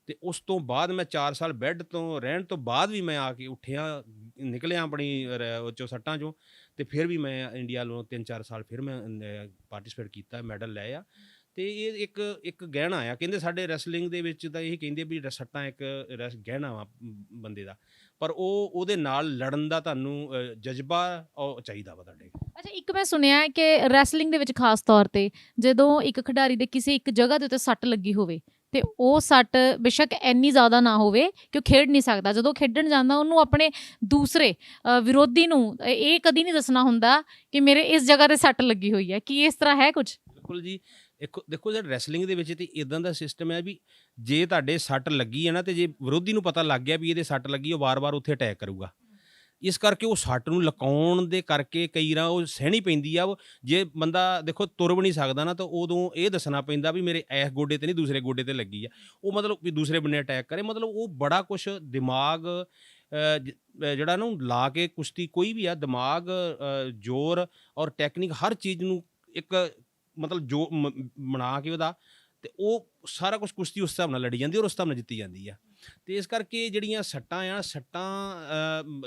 ਤੇ ਉਸ ਤੋਂ ਬਾਅਦ ਮੈਂ 4 ਸਾਲ ਬੈੱਡ ਤੋਂ ਰਹਿਣ ਤੋਂ ਬਾਅਦ ਵੀ ਮੈਂ ਆ ਕੇ ਉੱਠਿਆ, ਨਿਕਲਿਆ ਆਪਣੀ ਉਹ 'ਚੋਂ ਸੱਟਾਂ 'ਚੋਂ, ਤੇ ਫਿਰ ਵੀ ਮੈਂ ਇੰਡੀਆ ਵੱਲੋਂ 3-4 ਸਾਲ ਫਿਰ ਮੈਂ ਪਾਰਟੀਸਪੇਟ ਕੀਤਾ, ਮੈਡਲ ਲਏ ਆ। ਤੇ ਇਹ ਇੱਕ ਗਹਿਣਾ ਆ, ਕਹਿੰਦੇ ਸਾਡੇ ਰੈਸਲਿੰਗ ਦੇ ਵਿੱਚ ਤਾਂ ਇਹ ਕਹਿੰਦੇ ਵੀ ਸੱਟਾਂ ਇੱਕ ਗਹਿਣਾ ਵਾ ਬੰਦੇ ਦਾ, ਪਰ ਉਹਦੇ ਨਾਲ ਲੜਨ ਦਾ ਤੁਹਾਨੂੰ ਜਜ਼ਬਾ ਉਹ ਚਾਹੀਦਾ ਵਾ ਤੁਹਾਡੇ। ਅੱਛਾ, ਇੱਕ ਮੈਂ ਸੁਣਿਆ ਕਿ ਰੈਸਲਿੰਗ ਦੇ ਵਿੱਚ ਖਾਸ ਤੌਰ ਤੇ ਜਦੋਂ ਇੱਕ ਖਿਡਾਰੀ ਦੇ ਕਿਸੇ ਇੱਕ ਜਗ੍ਹਾ ਦੇ ਉੱਤੇ ਸੱਟ ਲੱਗੀ ਹੋਵੇ ਤੇ ਉਹ ਸੱਟ ਬੇਸ਼ੱਕ ਇੰਨੀ ਜ਼ਿਆਦਾ ਨਾ ਹੋਵੇ ਕਿ ਉਹ ਖੇਡ ਨਹੀਂ ਸਕਦਾ, ਜਦੋਂ ਖੇਡਣ ਜਾਂਦਾ ਉਹਨੂੰ ਆਪਣੇ ਦੂਸਰੇ ਵਿਰੋਧੀ ਨੂੰ ਇਹ ਕਦੀ ਨਹੀਂ ਦੱਸਣਾ ਹੁੰਦਾ ਕਿ ਮੇਰੇ ਇਸ ਜਗ੍ਹਾ ਤੇ ਸੱਟ ਲੱਗੀ ਹੋਈ ਹੈ। ਕੀ ਇਸ ਤਰ੍ਹਾਂ ਹੈ ਕੁਝ? ਬਿਲਕੁਲ ਜੀ, ਦੇਖੋ ਜਿਹੜਾ ਰੈਸਲਿੰਗ ਦੇ ਵਿੱਚ ਤੇ ਇਦਾਂ ਦਾ ਸਿਸਟਮ ਹੈ ਵੀ ਜੇ ਤੁਹਾਡੇ ਸੱਟ ਲੱਗੀ ਹੈ ਨਾ, ਤੇ ਜੇ ਵਿਰੋਧੀ ਨੂੰ ਪਤਾ ਲੱਗ ਗਿਆ ਵੀ ਇਹਦੇ ਸੱਟ ਲੱਗੀ, ਉਹ ਵਾਰ-ਵਾਰ ਉੱਥੇ ਅਟੈਕ ਕਰੂਗਾ। ਇਸ ਕਰਕੇ ਉਹ ਸੱਟ ਨੂੰ ਲੁਕਾਉਣ ਦੇ ਕਰਕੇ ਕਈ ਵਾਰ ਉਹ ਸਹਿਣੀ ਪੈਂਦੀ ਆ। ਉਹ ਜੇ ਬੰਦਾ ਦੇਖੋ ਤੁਰ ਵੀ ਨਹੀਂ ਸਕਦਾ ਨਾ, ਤਾਂ ਉਦੋਂ ਇਹ ਦੱਸਣਾ ਪੈਂਦਾ ਵੀ ਮੇਰੇ ਇਸ ਗੋਡੇ 'ਤੇ ਨਹੀਂ ਦੂਸਰੇ ਗੋਡੇ 'ਤੇ ਲੱਗੀ ਆ, ਉਹ ਮਤਲਬ ਵੀ ਦੂਸਰੇ ਬੰਨੇ ਅਟੈਕ ਕਰੇ। ਮਤਲਬ ਉਹ ਬੜਾ ਕੁਛ ਦਿਮਾਗ ਜਿਹੜਾ ਨਾ ਲਾ ਕੇ ਕੁਸ਼ਤੀ ਕੋਈ ਵੀ ਆ, ਦਿਮਾਗ, ਜ਼ੋਰ ਔਰ ਟੈਕਨੀਕ, ਹਰ ਚੀਜ਼ ਨੂੰ ਇੱਕ ਮਤਲਬ ਜੋ ਬਣਾ ਕੇ ਉਹਦਾ, ਤੇ ਉਹ ਸਾਰਾ ਕੁਛ ਕੁਸ਼ਤੀ ਉਸ ਹਿਸਾਬ ਨਾਲ ਲੜੀ ਜਾਂਦੀ ਔਰ ਉਸ ਹਿਸਾਬ ਨਾਲ ਜਿੱਤੀ ਜਾਂਦੀ ਆ। ਤੇ ਇਸ ਕਰਕੇ ਜਿਹੜੀਆਂ ਸੱਟਾਂ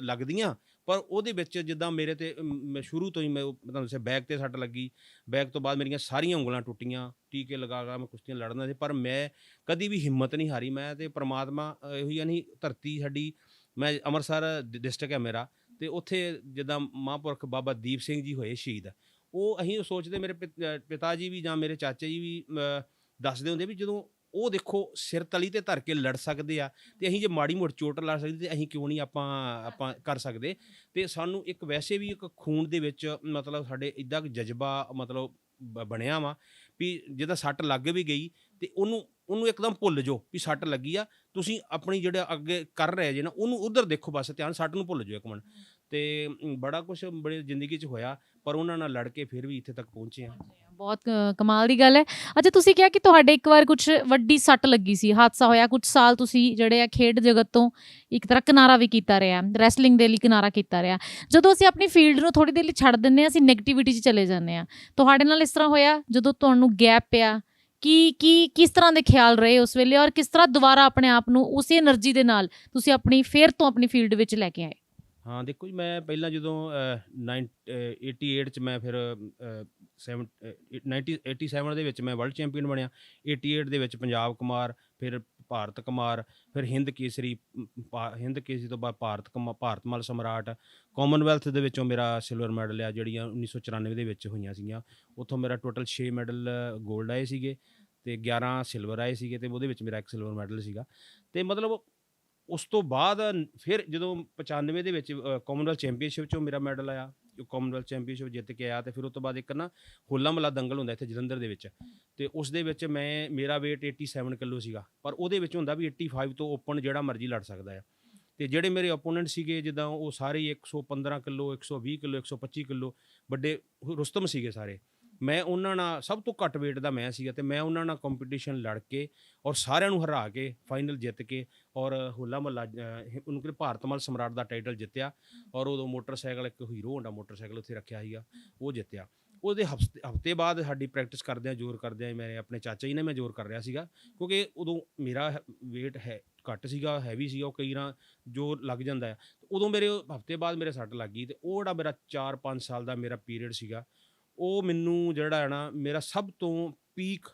ਲੱਗਦੀਆਂ, ਪਰ ਉਹਦੇ ਵਿੱਚ ਜਿੱਦਾਂ ਮੇਰੇ ਤੇ ਮੈਂ ਸ਼ੁਰੂ ਤੋਂ ਹੀ ਮੈਂ ਤੁਹਾਨੂੰ ਦੱਸਿਆ ਬੈਕ 'ਤੇ ਸੱਟ ਲੱਗੀ, ਬੈਕ ਤੋਂ ਬਾਅਦ ਮੇਰੀਆਂ ਸਾਰੀਆਂ ਉਂਗਲਾਂ ਟੁੱਟੀਆਂ, ਟੀਕੇ ਲਗਾ ਮੈਂ ਕੁਸ਼ਤੀਆਂ ਲੜਦਾ ਸੀ, ਪਰ ਮੈਂ ਕਦੀ ਵੀ ਹਿੰਮਤ ਨਹੀਂ ਹਾਰੀ। ਮੈਂ ਤੇ ਪਰਮਾਤਮਾ ਇਹੋ ਹੀ ਨਹੀਂ, ਧਰਤੀ ਸਾਡੀ, ਮੈਂ ਅੰਮ੍ਰਿਤਸਰ ਡਿਸਟ੍ਰਿਕਟ ਹੈ ਮੇਰਾ, ਤੇ ਉੱਥੇ ਜਿੱਦਾਂ ਮਹਾਂਪੁਰਖ ਬਾਬਾ ਦੀਪ ਸਿੰਘ ਜੀ ਹੋਏ ਸ਼ਹੀਦ, ਉਹ ਅਸੀਂ ਸੋਚਦੇ, ਮੇਰੇ ਪਿਤਾ ਜੀ ਵੀ ਜਾਂ ਮੇਰੇ ਚਾਚਾ ਜੀ ਵੀ ਦੱਸਦੇ ਹੁੰਦੇ ਵੀ ਜਦੋਂ ਉਹ ਦੇਖੋ ਸਿਰ ਤਲੀ 'ਤੇ ਧਰ ਕੇ ਲੜ ਸਕਦੇ ਆ, ਤੇ ਅਸੀਂ ਜੇ ਮਾੜੀ ਮੋਟੀ ਚੋਟ ਲਾ ਸਕਦੇ ਤੇ ਅਸੀਂ ਕਿਉਂ ਨਹੀਂ ਆਪਾਂ ਕਰ ਸਕਦੇ। ਤੇ ਸਾਨੂੰ ਇੱਕ ਵੈਸੇ ਵੀ ਇੱਕ ਖੂਨ ਦੇ ਵਿੱਚ ਮਤਲਬ ਸਾਡੇ ਇੱਦਾਂ ਜਜ਼ਬਾ ਮਤਲਬ ਬਣਿਆ ਵਾ ਵੀ ਜਿੱਦਾਂ ਸੱਟ ਲੱਗ ਵੀ ਗਈ ਤੇ ਉਹਨੂੰ ਇੱਕਦਮ ਭੁੱਲ ਜਾਓ ਵੀ ਸੱਟ ਲੱਗੀ ਆ, ਤੁਸੀਂ ਆਪਣੀ ਜਿਹੜਾ ਅੱਗੇ ਕਰ ਰਹੇ ਜੇ ਨਾ ਉਹਨੂੰ ਉੱਧਰ ਦੇਖੋ, ਬਸ ਧਿਆਨ, ਸੱਟ ਨੂੰ ਭੁੱਲ ਜਾਓ ਇੱਕ ਮਿੰਟ। ਤੇ ਬੜਾ ਕੁਛ ਬੜੀ ਜ਼ਿੰਦਗੀ 'ਚ ਹੋਇਆ, ਪਰ ਉਹਨਾਂ ਨਾਲ ਲੜ ਕੇ ਫਿਰ ਵੀ ਇੱਥੇ ਤੱਕ ਪਹੁੰਚੇ ਹਾਂ। ਬਹੁਤ ਕਮਾਲ ਦੀ ਗੱਲ ਹੈ। ਅੱਛਾ, ਤੁਸੀਂ ਕਿਹਾ ਕਿ ਤੁਹਾਡੇ ਇੱਕ ਵਾਰ ਕੁਛ ਵੱਡੀ ਸੱਟ ਲੱਗੀ ਸੀ, ਹਾਦਸਾ ਹੋਇਆ, ਕੁਛ ਸਾਲ ਤੁਸੀਂ ਜਿਹੜੇ ਆ ਖੇਡ ਜਗਤ ਤੋਂ ਇੱਕ ਤਰ੍ਹਾਂ ਕਿਨਾਰਾ ਵੀ ਕੀਤਾ ਰਿਹਾ, ਰੈਸਲਿੰਗ ਦੇ ਲਈ ਕਿਨਾਰਾ ਕੀਤਾ ਰਿਹਾ। ਜਦੋਂ ਅਸੀਂ ਆਪਣੀ ਫੀਲਡ ਨੂੰ ਥੋੜ੍ਹੀ ਦੇਰ ਲਈ ਛੱਡ ਦਿੰਦੇ ਹਾਂ, ਅਸੀਂ ਨੈਗੇਟਿਵਿਟੀ 'ਚ ਚਲੇ ਜਾਂਦੇ ਹਾਂ। ਤੁਹਾਡੇ ਨਾਲ ਇਸ ਤਰ੍ਹਾਂ ਹੋਇਆ ਜਦੋਂ ਤੁਹਾਨੂੰ ਗੈਪ ਪਿਆ? ਕਿਸ ਤਰ੍ਹਾਂ ਦੇ ਖਿਆਲ ਰਹੇ ਉਸ ਵੇਲੇ, ਔਰ ਕਿਸ ਤਰ੍ਹਾਂ ਦੁਬਾਰਾ ਆਪਣੇ ਆਪ ਨੂੰ ਉਸੇ એનર્ਜੀ ਦੇ ਨਾਲ ਤੁਸੀਂ ਆਪਣੀ ਆਪਣੀ ਫੀਲਡ ਵਿੱਚ ਲੈ ਕੇ ਆਏ? ਹਾਂ ਦੇਖੋ ਜੀ, ਮੈਂ ਪਹਿਲਾਂ ਜਦੋਂ 88 'ਚ ਮੈਂ ਫਿਰ 87 ਦੇ ਵਿੱਚ ਮੈਂ ਵਰਲਡ ਚੈਂਪੀਅਨ ਬਣਿਆ, 88 ਦੇ ਵਿੱਚ ਪੰਜਾਬ ਕੁਮਾਰ, ਫਿਰ ਭਾਰਤ ਕੁਮਾਰ, ਫਿਰ ਹਿੰਦ ਕੇਸਰੀ, ਹਿੰਦ ਕੇਸਰੀ ਤੋਂ ਬਾਅਦ ਭਾਰਤ ਮੱਲ ਸਮਰਾਟ। ਕਾਮਨਵੈਲਥ ਦੇ ਵਿੱਚੋਂ ਮੇਰਾ ਸਿਲਵਰ ਮੈਡਲ ਆ, ਜਿਹੜੀਆਂ 1994 ਦੇ ਵਿੱਚ ਹੋਈਆਂ ਸੀਗੀਆਂ। ਉੱਥੋਂ ਮੇਰਾ ਟੋਟਲ 6 ਮੈਡਲ ਗੋਲਡ ਆਏ ਸੀਗੇ ਅਤੇ 11 ਸਿਲਵਰ ਆਏ ਸੀਗੇ, ਅਤੇ ਉਹਦੇ ਵਿੱਚ ਮੇਰਾ ਇੱਕ ਸਿਲਵਰ ਮੈਡਲ ਸੀਗਾ। ਅਤੇ ਮਤਲਬ ਉਸ ਤੋਂ ਬਾਅਦ ਫਿਰ ਜਦੋਂ 95 ਦੇ ਵਿੱਚ ਕਾਮਨਵੈਲਥ ਚੈਂਪੀਅਨਸ਼ਿਪ 'ਚੋਂ ਮੇਰਾ ਮੈਡਲ ਆਇਆ, ਕਾਮਨਵੈਲਥ ਚੈਂਪੀਅਨਸ਼ਿਪ ਜਿੱਤ ਕੇ ਆਇਆ। ਅਤੇ ਫਿਰ ਉਸ ਤੋਂ ਬਾਅਦ ਇੱਕ ਨਾ ਹੋਲਾ ਮਹੱਲਾ ਦੰਗਲ ਹੁੰਦਾ ਇੱਥੇ ਜਲੰਧਰ ਦੇ ਵਿੱਚ, ਅਤੇ ਉਸ ਦੇ ਵਿੱਚ ਮੇਰਾ ਵੇਟ 87 ਕਿਲੋ ਸੀਗਾ, ਪਰ ਉਹਦੇ ਵਿੱਚ ਹੁੰਦਾ ਵੀ 85 ਤੋਂ ਓਪਨ ਜਿਹੜਾ ਮਰਜ਼ੀ ਲੜ ਸਕਦਾ ਆ। ਅਤੇ ਜਿਹੜੇ ਮੇਰੇ ਓਪੋਨੈਂਟ ਸੀਗੇ ਜਿੱਦਾਂ ਉਹ ਸਾਰੇ 115 ਕਿਲੋ, 120 ਕਿਲੋ, 125 ਕਿਲੋ ਵੱਡੇ ਰੁਸਤਮ ਸੀਗੇ ਸਾਰੇ। ਮੈਂ ਉਹਨਾਂ ਨਾਲ ਸਭ ਤੋਂ ਘੱਟ ਵੇਟ ਦਾ ਮੈਂ ਸੀਗਾ, ਅਤੇ ਮੈਂ ਉਹਨਾਂ ਨਾਲ ਕੰਪੀਟੀਸ਼ਨ ਲੜ ਕੇ ਔਰ ਸਾਰਿਆਂ ਨੂੰ ਹਰਾ ਕੇ ਫਾਈਨਲ ਜਿੱਤ ਕੇ ਔਰ ਹੋਲਾ ਮਹੱਲਾ ਉਹਨੂੰ ਕਿ ਭਾਰਤ ਮੱਲ ਸਮਰਾਟ ਦਾ ਟਾਈਟਲ ਜਿੱਤਿਆ। ਔਰ ਉਦੋਂ ਮੋਟਰਸਾਈਕਲ ਇੱਕ ਹੀਰੋ ਹੋਂਡਾ ਮੋਟਰਸਾਈਕਲ ਉੱਥੇ ਰੱਖਿਆ ਸੀਗਾ, ਉਹ ਜਿੱਤਿਆ। ਉਹਦੇ ਹਫ਼ਤੇ ਬਾਅਦ ਸਾਡੀ ਪ੍ਰੈਕਟਿਸ ਕਰਦਿਆਂ ਜ਼ੋਰ ਕਰਦਿਆਂ ਮੈਂ ਆਪਣੇ ਚਾਚਾ ਜੀ ਨੇ ਮੈਂ ਜ਼ੋਰ ਕਰ ਰਿਹਾ ਸੀਗਾ, ਕਿਉਂਕਿ ਉਦੋਂ ਮੇਰਾ ਵੇਟ ਘੱਟ ਸੀਗਾ, ਹੈਵੀ ਸੀਗਾ, ਉਹ ਕਈ ਵਾਰ ਜ਼ੋਰ ਲੱਗ ਜਾਂਦਾ ਆ। ਉਦੋਂ ਮੇਰੇ ਹਫ਼ਤੇ ਬਾਅਦ ਮੇਰੇ ਸੱਟ ਲੱਗ ਗਈ, ਅਤੇ ਉਹ ਜਿਹੜਾ ਮੇਰਾ 4-5 ਸਾਲ ਦਾ ਮੇਰਾ ਪੀਰੀਅਡ ਸੀਗਾ, ਉਹ ਮੈਨੂੰ ਜਿਹੜਾ ਹੈ ਨਾ ਮੇਰਾ ਸਭ ਤੋਂ ਪੀਕ,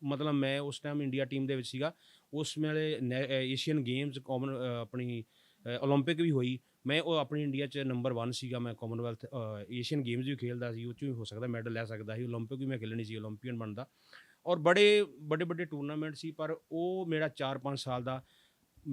ਮਤਲਬ ਮੈਂ ਉਸ ਟਾਈਮ ਇੰਡੀਆ ਟੀਮ ਦੇ ਵਿੱਚ ਸੀਗਾ। ਉਸ ਵੇਲੇ ਏਸ਼ੀਅਨ ਗੇਮਸ ਆਪਣੀ ਓਲੰਪਿਕ ਵੀ ਹੋਈ, ਮੈਂ ਉਹ ਆਪਣੀ ਇੰਡੀਆ 'ਚ ਨੰਬਰ 1 ਸੀਗਾ। ਮੈਂ ਕਾਮਨਵੈਲਥ ਏਸ਼ੀਅਨ ਗੇਮਸ ਵੀ ਖੇਡਦਾ ਸੀ, ਉਹ 'ਚ ਵੀ ਹੋ ਸਕਦਾ ਮੈਡਲ ਲੈ ਸਕਦਾ ਸੀ, ਓਲੰਪਿਕ ਵੀ ਮੈਂ ਖੇਲਣੀ ਸੀ, ਓਲੰਪੀਅਨ ਬਣਦਾ। ਔਰ ਵੱਡੇ ਟੂਰਨਾਮੈਂਟ ਸੀ, ਪਰ ਉਹ ਮੇਰਾ 4-5 ਸਾਲ ਦਾ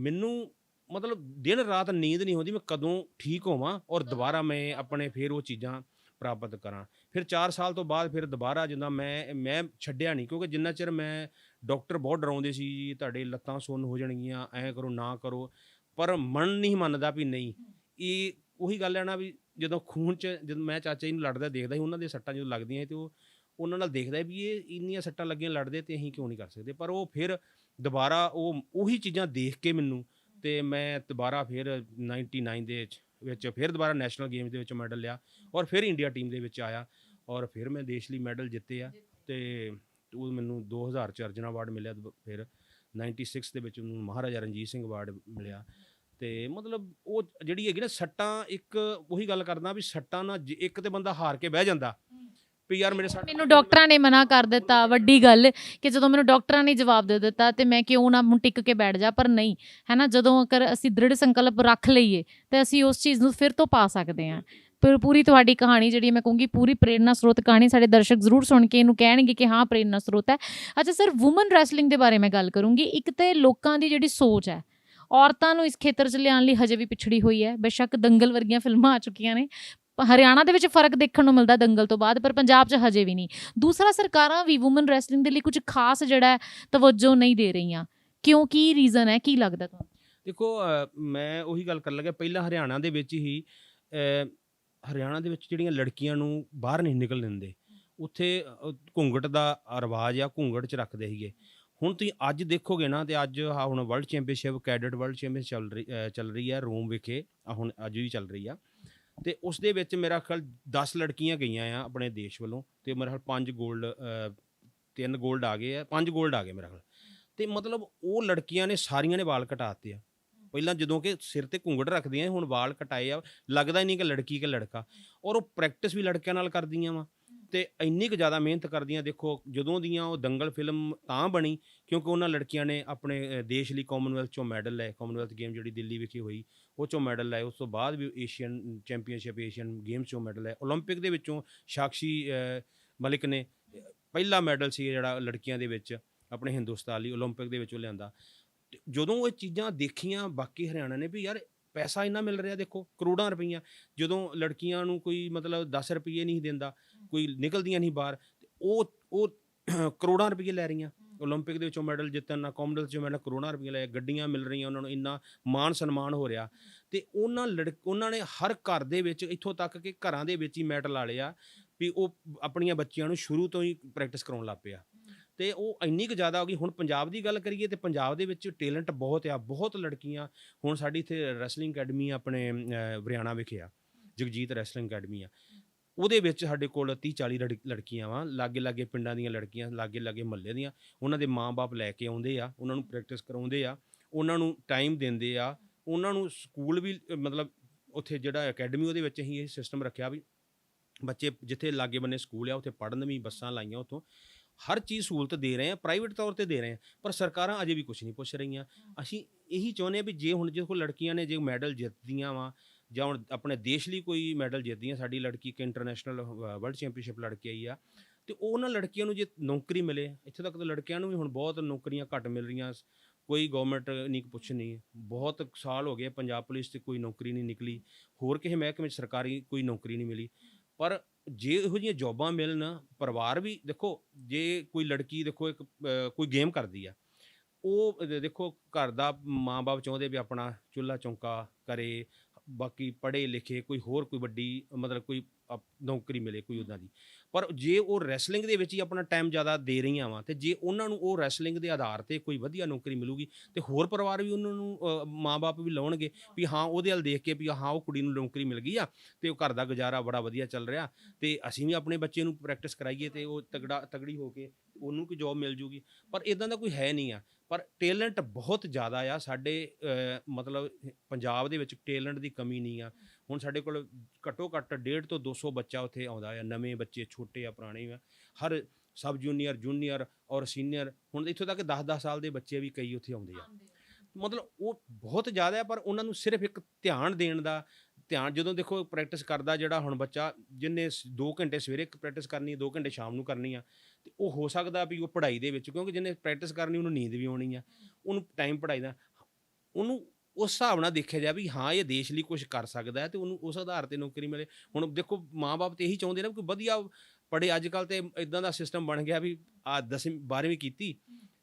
ਮੈਨੂੰ ਮਤਲਬ ਦਿਨ ਰਾਤ ਨੀਂਦ ਨਹੀਂ ਆਉਂਦੀ, ਮੈਂ ਕਦੋਂ ਠੀਕ ਹੋਵਾਂ ਔਰ ਦੁਬਾਰਾ ਮੈਂ ਆਪਣੇ ਫਿਰ ਉਹ ਚੀਜ਼ਾਂ ਪ੍ਰਾਪਤ ਕਰਾਂ। ਫਿਰ 4 ਸਾਲ ਤੋਂ ਬਾਅਦ ਫਿਰ ਦੁਬਾਰਾ ਜਿੱਦਾਂ ਮੈਂ ਛੱਡਿਆ ਨਹੀਂ, ਕਿਉਂਕਿ ਜਿੰਨਾ ਚਿਰ ਮੈਂ ਡਾਕਟਰ ਬਹੁਤ ਡਰਾਉਂਦੇ ਸੀ ਜੀ, ਤੁਹਾਡੇ ਲੱਤਾਂ ਸੁੰਨ ਹੋ ਜਾਣਗੀਆਂ, ਐਂ ਕਰੋ ਨਾ ਕਰੋ, ਪਰ ਮਨ ਨਹੀਂ ਮੰਨਦਾ ਵੀ ਨਹੀਂ। ਇਹ ਉਹੀ ਗੱਲ ਹੈ ਨਾ ਵੀ ਜਦੋਂ ਖੂਨ 'ਚ ਜਦੋਂ ਮੈਂ ਚਾਚਾ ਜੀ ਨੂੰ ਲੜਦਾ ਦੇਖਦਾ ਸੀ, ਉਹਨਾਂ ਦੇ ਸੱਟਾਂ ਜਦੋਂ ਲੱਗਦੀਆਂ ਅਤੇ ਉਹ ਉਹਨਾਂ ਨਾਲ ਦੇਖਦਾ ਵੀ ਇਹ ਇੰਨੀਆਂ ਸੱਟਾਂ ਲੱਗੀਆਂ ਲੜਦੇ, ਅਤੇ ਅਸੀਂ ਕਿਉਂ ਨਹੀਂ ਕਰ ਸਕਦੇ। ਪਰ ਉਹ ਫਿਰ ਦੁਬਾਰਾ ਉਹੀ ਚੀਜ਼ਾਂ ਦੇਖ ਕੇ ਮੈਨੂੰ, ਅਤੇ ਮੈਂ ਦੁਬਾਰਾ ਫਿਰ 99 ਦੇ ਵਿੱਚ ਫਿਰ ਦੁਬਾਰਾ ਨੈਸ਼ਨਲ ਗੇਮਸ ਦੇ ਵਿੱਚ ਮੈਡਲ ਲਿਆ, ਔਰ ਫਿਰ ਇੰਡੀਆ ਟੀਮ ਦੇ ਵਿੱਚ ਆਇਆ, ਔਰ ਫਿਰ ਮੈਂ ਦੇਸ਼ ਲਈ ਮੈਡਲ ਜਿੱਤੇ ਆ। ਅਤੇ ਉਹ ਮੈਨੂੰ 2000 'ਚ ਅਰਜੁਨ ਅਵਾਰਡ ਮਿਲਿਆ, ਫਿਰ 96 ਦੇ ਵਿੱਚ ਮੈਨੂੰ ਮਹਾਰਾਜਾ ਰਣਜੀਤ ਸਿੰਘ ਅਵਾਰਡ ਮਿਲਿਆ। ਅਤੇ ਮਤਲਬ ਉਹ ਜਿਹੜੀ ਹੈਗੀ ਨਾ ਸੱਟਾਂ, ਇੱਕ ਉਹੀ ਗੱਲ ਕਰਦਾ ਵੀ ਸੱਟਾਂ ਨਾਲ ਇੱਕ ਤਾਂ ਬੰਦਾ ਹਾਰ ਕੇ ਬਹਿ ਜਾਂਦਾ ਵੀ ਯਾਰ ਮੇਰੇ ਸੱਟ। ਮੈਨੂੰ ਡਾਕਟਰਾਂ ਨੇ ਮਨਾ ਕਰ ਦਿੱਤਾ, ਵੱਡੀ ਗੱਲ ਕਿ ਜਦੋਂ ਮੈਨੂੰ ਡਾਕਟਰਾਂ ਨੇ ਜਵਾਬ ਦੇ ਦਿੱਤਾ ਤੇ ਮੈਂ ਕਿਉਂ ਨਾ ਹੁਣ ਟਿਕ ਕੇ ਬੈਠ ਜਾ, ਪਰ ਨਹੀਂ ਹੈ ਨਾ, ਜਦੋਂ ਅਗਰ ਅਸੀਂ ਦ੍ਰਿੜ ਸੰਕਲਪ ਰੱਖ ਲਈਏ ਤੇ ਅਸੀਂ ਉਸ ਚੀਜ਼ ਨੂੰ ਫਿਰ ਤੋਂ ਪਾ ਸਕਦੇ ਹਾਂ। ਪਰ ਪੂਰੀ ਤੁਹਾਡੀ ਕਹਾਣੀ ਜਿਹੜੀ ਮੈਂ ਕਹੂੰਗੀ ਪੂਰੀ ਪ੍ਰੇਰਨਾ ਸਰੋਤ ਕਹਾਣੀ, ਸਾਡੇ ਦਰਸ਼ਕ ਜ਼ਰੂਰ ਸੁਣ ਕੇ ਇਹਨੂੰ ਕਹਿਣਗੇ ਕਿ ਹਾਂ ਪ੍ਰੇਰਨਾ ਸਰੋਤ ਹੈ। ਅੱਛਾ ਸਰ, ਵੂਮਨ ਰੈਸਲਿੰਗ ਦੇ ਬਾਰੇ ਮੈਂ ਗੱਲ ਕਰੂੰਗੀ। ਇੱਕ ਤੇ ਲੋਕਾਂ ਦੀ ਜਿਹੜੀ ਸੋਚ ਹੈ, ਔਰਤਾਂ ਨੂੰ ਇਸ ਖੇਤਰ 'ਚ ਲਿਆਉਣ ਲਈ ਹਜੇ ਵੀ ਪਿਛੜੀ ਹੋਈ ਹੈ। ਬੇਸ਼ੱਕ ਦੰਗਲ ਵਰਗੀਆਂ ਫਿਲਮਾਂ ਆ ਚੁੱਕੀਆਂ ਨੇ, ਹਰਿਆਣਾ ਦੇ ਵਿੱਚ ਫਰਕ ਦੇਖਣ ਨੂੰ ਮਿਲਦਾ ਦੰਗਲ ਤੋਂ ਬਾਅਦ, ਪਰ ਪੰਜਾਬ 'ਚ ਹਜੇ ਵੀ ਨਹੀਂ। ਦੂਸਰਾ, ਸਰਕਾਰਾਂ ਵੀ ਵੂਮਨ ਰੈਸਲਿੰਗ ਦੇ ਲਈ ਕੁਝ ਖਾਸ ਜਿਹੜਾ ਤਵੱਜੋ ਨਹੀਂ ਦੇ ਰਹੀਆਂ, ਕਿਉਂ? ਕੀ ਰੀਜ਼ਨ ਹੈ, ਕੀ ਲੱਗਦਾ ਤੁਹਾਨੂੰ? ਦੇਖੋ, ਮੈਂ ਉਹੀ ਗੱਲ ਕਰਨ ਲੱਗਿਆ, ਪਹਿਲਾਂ ਹਰਿਆਣਾ ਦੇ ਵਿੱਚ ਹੀ ਹਰਿਆਣਾ ਦੇ ਵਿੱਚ ਜਿਹੜੀਆਂ ਲੜਕੀਆਂ ਨੂੰ ਬਾਹਰ ਨਹੀਂ ਨਿਕਲਣ ਦਿੰਦੇ, ਉੱਥੇ ਘੂੰਘਟ ਦਾ ਰਿਵਾਜ ਆ, ਘੂੰਘਟ 'ਚ ਰੱਖਦੇ ਸੀਗੇ। ਹੁਣ ਤੁਸੀਂ ਅੱਜ ਦੇਖੋਗੇ ਨਾ, ਤੇ ਅੱਜ ਹੁਣ world championship, cadet world championship ਚੱਲ ਰਹੀ ਹੈ ਰੋਮ ਵਿਖੇ, ਹੁਣ ਅੱਜ ਵੀ ਚੱਲ ਰਹੀ ਆ। ਅਤੇ ਉਸ ਦੇ ਵਿੱਚ ਮੇਰਾ ਖਿਆਲ 10 ਲੜਕੀਆਂ ਗਈਆਂ ਆ ਆਪਣੇ ਦੇਸ਼ ਵੱਲੋਂ, ਅਤੇ ਮੇਰਾ ਖਿਆਲ 5 ਗੋਲਡ, 3 ਗੋਲਡ ਆ ਗਏ ਆ, 5 ਗੋਲਡ ਆ ਗਏ ਮੇਰਾ ਖਿਆਲ। ਅਤੇ ਮਤਲਬ ਉਹ ਲੜਕੀਆਂ ਨੇ ਸਾਰੀਆਂ ਨੇ ਵਾਲ ਕਟਾ ਦਿੱਤੇ ਆ। ਪਹਿਲਾਂ ਜਦੋਂ ਕਿ ਸਿਰ 'ਤੇ ਘੂੰਘਟ ਰੱਖਦੀਆਂ, ਹੁਣ ਵਾਲ ਕਟਾਏ ਆ, ਲੱਗਦਾ ਹੀ ਨਹੀਂ ਕਿ ਲੜਕੀ ਕਿ ਲੜਕਾ। ਔਰ ਉਹ ਪ੍ਰੈਕਟਿਸ ਵੀ ਲੜਕਿਆਂ ਨਾਲ ਕਰਦੀਆਂ ਵਾ, ਅਤੇ ਇੰਨੀ ਕੁ ਜ਼ਿਆਦਾ ਮਿਹਨਤ ਕਰਦੀਆਂ। ਦੇਖੋ, ਜਦੋਂ ਦੀਆਂ ਉਹ ਦੰਗਲ ਫਿਲਮ ਤਾਂ ਬਣੀ ਕਿਉਂਕਿ ਉਹਨਾਂ ਲੜਕੀਆਂ ਨੇ ਆਪਣੇ ਦੇਸ਼ ਲਈ ਕਾਮਨਵੈਲਥ 'ਚੋਂ ਮੈਡਲ ਲਏ। ਕਾਮਨਵੈਲਥ ਗੇਮ ਜਿਹੜੀ ਦਿੱਲੀ ਵਿਖੇ ਹੋਈ, ਉਹ 'ਚੋਂ ਮੈਡਲ ਲਏ। ਉਸ ਤੋਂ ਬਾਅਦ ਵੀ ਏਸ਼ੀਅਨ ਚੈਂਪੀਅਨਸ਼ਿਪ, ਏਸ਼ੀਅਨ ਗੇਮਸ 'ਚੋਂ ਮੈਡਲ ਲਏ। ਓਲੰਪਿਕ ਦੇ ਵਿੱਚੋਂ ਸਾਕਸ਼ੀ ਮਲਿਕ ਨੇ ਪਹਿਲਾ ਮੈਡਲ ਸੀ ਜਿਹੜਾ ਲੜਕੀਆਂ ਦੇ ਵਿੱਚ ਆਪਣੇ ਹਿੰਦੁਸਤਾਨ ਲਈ ਓਲੰਪਿਕ ਦੇ ਵਿੱਚੋਂ ਲਿਆਂਦਾ। ਜਦੋਂ ਇਹ ਚੀਜ਼ਾਂ ਦੇਖੀਆਂ ਬਾਕੀ ਹਰਿਆਣਾ ਨੇ ਵੀ ਯਾਰ ਪੈਸਾ ਇੰਨਾ ਮਿਲ ਰਿਹਾ, ਦੇਖੋ ਕਰੋੜਾਂ ਰੁਪਈਆ, ਜਦੋਂ ਲੜਕੀਆਂ ਨੂੰ ਕੋਈ ਮਤਲਬ 10 ਰੁਪਈਏ ਨਹੀਂ ਦਿੰਦਾ, ਕੋਈ ਨਿਕਲਦੀਆਂ ਨਹੀਂ ਬਾਹਰ, ਉਹ ਕਰੋੜਾਂ ਰੁਪਈਏ ਲੈ ਰਹੀਆਂ। ਓਲੰਪਿਕ ਦੇ ਵਿੱਚੋਂ ਮੈਡਲ ਜਿੱਤਣ ਨਾਲ, ਕਾਮਨਵੈਲਥ 'ਚੋਂ ਮੈਡਲ ਕਰੋੜਾਂ ਰੁਪਈਏ ਲੈ, ਗੱਡੀਆਂ ਮਿਲ ਰਹੀਆਂ ਉਹਨਾਂ ਨੂੰ, ਇੰਨਾ ਮਾਣ ਸਨਮਾਨ ਹੋ ਰਿਹਾ। ਅਤੇ ਉਹਨਾਂ ਨੇ ਹਰ ਘਰ ਦੇ ਵਿੱਚ, ਇੱਥੋਂ ਤੱਕ ਕਿ ਘਰਾਂ ਦੇ ਵਿੱਚ ਹੀ ਮੈਟ ਲਾ ਲਏ ਆ ਵੀ ਉਹ ਆਪਣੀਆਂ ਬੱਚੀਆਂ ਨੂੰ ਸ਼ੁਰੂ ਤੋਂ ਹੀ ਪ੍ਰੈਕਟਿਸ ਕਰਾਉਣ ਲੱਗ ਪਿਆ। ਅਤੇ ਉਹ ਇੰਨੀ ਕੁ ਜ਼ਿਆਦਾ ਹੋ ਗਈ। ਹੁਣ ਪੰਜਾਬ ਦੀ ਗੱਲ ਕਰੀਏ ਤਾਂ ਪੰਜਾਬ ਦੇ ਵਿੱਚ ਟੈਲੈਂਟ ਬਹੁਤ ਆ, ਬਹੁਤ ਲੜਕੀਆਂ। ਹੁਣ ਸਾਡੀ ਇੱਥੇ ਰੈਸਲਿੰਗ ਅਕੈਡਮੀ ਆਪਣੇ ਹਰਿਆਣਾ ਵਿਖੇ ਆ, ਜਗਜੀਤ ਰੈਸਲਿੰਗ ਅਕੈਡਮੀ ਆ, ਉਹਦੇ ਵਿੱਚ ਸਾਡੇ ਕੋਲ 30-40 ਲੜਕੀਆਂ ਵਾ, ਲਾਗੇ ਪਿੰਡਾਂ ਦੀਆਂ ਲੜਕੀਆਂ, ਲਾਗੇ ਮੁਹੱਲੇ ਦੀਆਂ। ਉਹਨਾਂ ਦੇ ਮਾਂ-ਬਾਪ ਲੈ ਕੇ ਆਉਂਦੇ ਆ, ਉਹਨਾਂ ਨੂੰ ਪ੍ਰੈਕਟਿਸ ਕਰਾਉਂਦੇ ਆ, ਉਹਨਾਂ ਨੂੰ ਟਾਈਮ ਦਿੰਦੇ ਆ, ਉਹਨਾਂ ਨੂੰ ਸਕੂਲ ਵੀ ਮਤਲਬ ਉੱਥੇ ਜਿਹੜਾ ਅਕੈਡਮੀ ਉਹਦੇ ਵਿੱਚ ਅਸੀਂ ਇਹ ਸਿਸਟਮ ਰੱਖਿਆ ਵੀ ਬੱਚੇ ਜਿੱਥੇ ਲਾਗੇ ਬੰਨੇ ਸਕੂਲ ਆ ਉੱਥੇ ਪੜ੍ਹਨ ਵੀ ਬੱਸਾਂ ਲਾਈਆਂ ਉੱਥੋਂ ਹਰ ਚੀਜ਼ ਸਹੂਲਤ ਦੇ ਰਹੇ ਆ, ਪ੍ਰਾਈਵੇਟ ਤੌਰ ਤੇ ਦੇ ਰਹੇ ਆ, ਪਰ ਸਰਕਾਰਾਂ ਅਜੇ ਵੀ ਕੁਝ ਨਹੀਂ ਪੁੱਛ ਰਹੀਆਂ। ਅਸੀਂ ਇਹੀ ਚਾਹੁੰਦੇ ਆ ਵੀ ਜੇ ਹੁਣ ਜੇ ਕੋਈ ਲੜਕੀਆਂ ਨੇ ਜੇ ਮੈਡਲ ਜਿੱਤਦੀਆਂ ਵਾ ਜਾਂ ਹੁਣ ਆਪਣੇ ਦੇਸ਼ ਲਈ ਕੋਈ ਮੈਡਲ ਜਿੱਤਦੀਆਂ, ਸਾਡੀ ਲੜਕੀ ਇੱਕ ਇੰਟਰਨੈਸ਼ਨਲ ਵਰਲਡ ਚੈਂਪੀਅਨਸ਼ਿਪ ਲੜ ਕੇ ਆਈ ਆ, ਤੇ ਉਹ ਉਹਨਾਂ ਲੜਕੀਆਂ ਨੂੰ ਜੇ ਨੌਕਰੀ ਮਿਲੇ, ਇੱਥੇ ਤੱਕ ਤਾਂ ਲੜਕਿਆਂ ਨੂੰ ਵੀ ਹੁਣ ਬਹੁਤ ਨੌਕਰੀਆਂ ਘੱਟ ਮਿਲ ਰਹੀਆਂ, ਕੋਈ ਗਵਰਨਮੈਂਟ ਨਹੀਂ ਪੁੱਛ ਨਹੀਂ। ਬਹੁਤ ਸਾਲ ਹੋ ਗਏ ਪੰਜਾਬ ਪੁਲਿਸ 'ਚ ਕੋਈ ਨੌਕਰੀ ਨਹੀਂ ਨਿਕਲੀ, ਹੋਰ ਕਿਸੇ ਮਹਿਕਮੇ 'ਚ ਸਰਕਾਰੀ ਕੋਈ ਨੌਕਰੀ ਨਹੀਂ ਮਿਲੀ। ਪਰ ਜੇ ਇਹੋ ਜਿਹੀਆਂ ਜੋਬਾਂ ਮਿਲਣ, ਪਰਿਵਾਰ ਵੀ ਦੇਖੋ, ਜੇ ਕੋਈ ਲੜਕੀ ਦੇਖੋ ਇੱਕ ਕੋਈ ਗੇਮ ਕਰਦੀ ਆ, ਉਹ ਦੇਖੋ ਘਰ ਦਾ ਮਾਂ-ਬਾਪ ਚਾਹੁੰਦੇ ਵੀ ਆਪਣਾ ਚੁੱਲ੍ਹਾ ਚੌਂਕਾ ਕਰੇ, ਬਾਕੀ ਪੜ੍ਹੇ ਲਿਖੇ, ਕੋਈ ਹੋਰ ਕੋਈ ਵੱਡੀ ਮਤਲਬ ਕੋਈ ਨੌਕਰੀ ਮਿਲੇ ਕੋਈ ਉੱਦਾਂ ਦੀ। ਪਰ ਜੇ ਉਹ ਰੈਸਲਿੰਗ ਦੇ ਵਿੱਚ ਹੀ ਆਪਣਾ ਟਾਈਮ ਜ਼ਿਆਦਾ ਦੇ ਰਹੀਆਂ ਵਾ, ਅਤੇ ਜੇ ਉਹਨਾਂ ਨੂੰ ਉਹ ਰੈਸਲਿੰਗ ਦੇ ਆਧਾਰ 'ਤੇ ਕੋਈ ਵਧੀਆ ਨੌਕਰੀ ਮਿਲੂਗੀ, ਅਤੇ ਹੋਰ ਪਰਿਵਾਰ ਵੀ ਉਹਨਾਂ ਨੂੰ ਮਾਂ-ਬਾਪ ਵੀ ਲਾਉਣਗੇ ਵੀ ਹਾਂ ਉਹਦੇ ਵੱਲ ਦੇਖ ਕੇ ਵੀ ਹਾਂ ਉਹ ਕੁੜੀ ਨੂੰ ਨੌਕਰੀ ਮਿਲ ਗਈ ਆ ਅਤੇ ਉਹ ਘਰ ਦਾ ਗੁਜ਼ਾਰਾ ਬੜਾ ਵਧੀਆ ਚੱਲ ਰਿਹਾ, ਅਤੇ ਅਸੀਂ ਵੀ ਆਪਣੇ ਬੱਚੇ ਨੂੰ ਪ੍ਰੈਕਟਿਸ ਕਰਾਈਏ ਅਤੇ ਉਹ ਤਗੜੀ ਹੋ ਕੇ ਉਹਨੂੰ ਕੋਈ ਜੋਬ ਮਿਲ ਜੂਗੀ। ਪਰ ਇੱਦਾਂ ਦਾ ਕੋਈ ਹੈ ਨਹੀਂ ਆ। ਪਰ ਟੈਲੈਂਟ ਬਹੁਤ ਜ਼ਿਆਦਾ ਆ ਸਾਡੇ, ਮਤਲਬ ਪੰਜਾਬ ਦੇ ਵਿੱਚ ਟੈਲੈਂਟ ਦੀ ਕਮੀ ਨਹੀਂ ਆ। ਹੁਣ ਸਾਡੇ ਕੋਲ ਘੱਟੋ ਘੱਟ 150 ਤੋਂ 200 ਬੱਚਾ ਉੱਥੇ ਆਉਂਦਾ ਆ, ਨਵੇਂ ਬੱਚੇ, ਛੋਟੇ ਆ ਪੁਰਾਣੇ ਆ, ਹਰ ਸਬ ਜੂਨੀਅਰ, ਜੂਨੀਅਰ ਔਰ ਸੀਨੀਅਰ, ਹੁਣ ਇੱਥੋਂ ਤੱਕ 10-10 ਸਾਲ ਦੇ ਬੱਚੇ ਵੀ ਕਈ ਉੱਥੇ ਆਉਂਦੇ ਆ। ਮਤਲਬ ਉਹ ਬਹੁਤ ਜ਼ਿਆਦਾ ਹੈ, ਪਰ ਉਹਨਾਂ ਨੂੰ ਸਿਰਫ ਇੱਕ ਧਿਆਨ ਦੇਣ ਦਾ ਧਿਆਨ, ਜਦੋਂ ਦੇਖੋ ਪ੍ਰੈਕਟਿਸ ਕਰਦਾ ਜਿਹੜਾ ਹੁਣ ਬੱਚਾ, ਜਿਹਨੇ 2 ਘੰਟੇ ਸਵੇਰੇ ਪ੍ਰੈਕਟਿਸ ਕਰਨੀ, 2 ਘੰਟੇ ਸ਼ਾਮ ਨੂੰ ਕਰਨੀ ਆ, ਅਤੇ ਉਹ ਹੋ ਸਕਦਾ ਵੀ ਉਹ ਪੜ੍ਹਾਈ ਦੇ ਵਿੱਚ, ਕਿਉਂਕਿ ਜਿਹਨੇ ਪ੍ਰੈਕਟਿਸ ਕਰਨੀ ਉਹਨੂੰ ਨੀਂਦ ਵੀ ਆਉਣੀ ਆ, ਉਹਨੂੰ ਟਾਈਮ ਪੜ੍ਹਾਈ ਦਾ, ਉਹਨੂੰ ਉਸ ਹਿਸਾਬ ਨਾਲ ਦੇਖਿਆ ਜਾਵੇ ਵੀ ਹਾਂ ਇਹ ਦੇਸ਼ ਲਈ ਕੁਛ ਕਰ ਸਕਦਾ ਹੈ, ਅਤੇ ਉਹਨੂੰ ਉਸ ਆਧਾਰ 'ਤੇ ਨੌਕਰੀ ਮਿਲੇ। ਹੁਣ ਦੇਖੋ ਮਾਂ-ਬਾਪ ਤਾਂ ਇਹੀ ਚਾਹੁੰਦੇ ਨੇ ਵੀ ਕੋਈ ਵਧੀਆ ਪੜ੍ਹੇ। ਅੱਜ ਕੱਲ੍ਹ ਤਾਂ ਇੱਦਾਂ ਦਾ ਸਿਸਟਮ ਬਣ ਗਿਆ ਵੀ 10ਵੀਂ 12ਵੀਂ ਕੀਤੀ,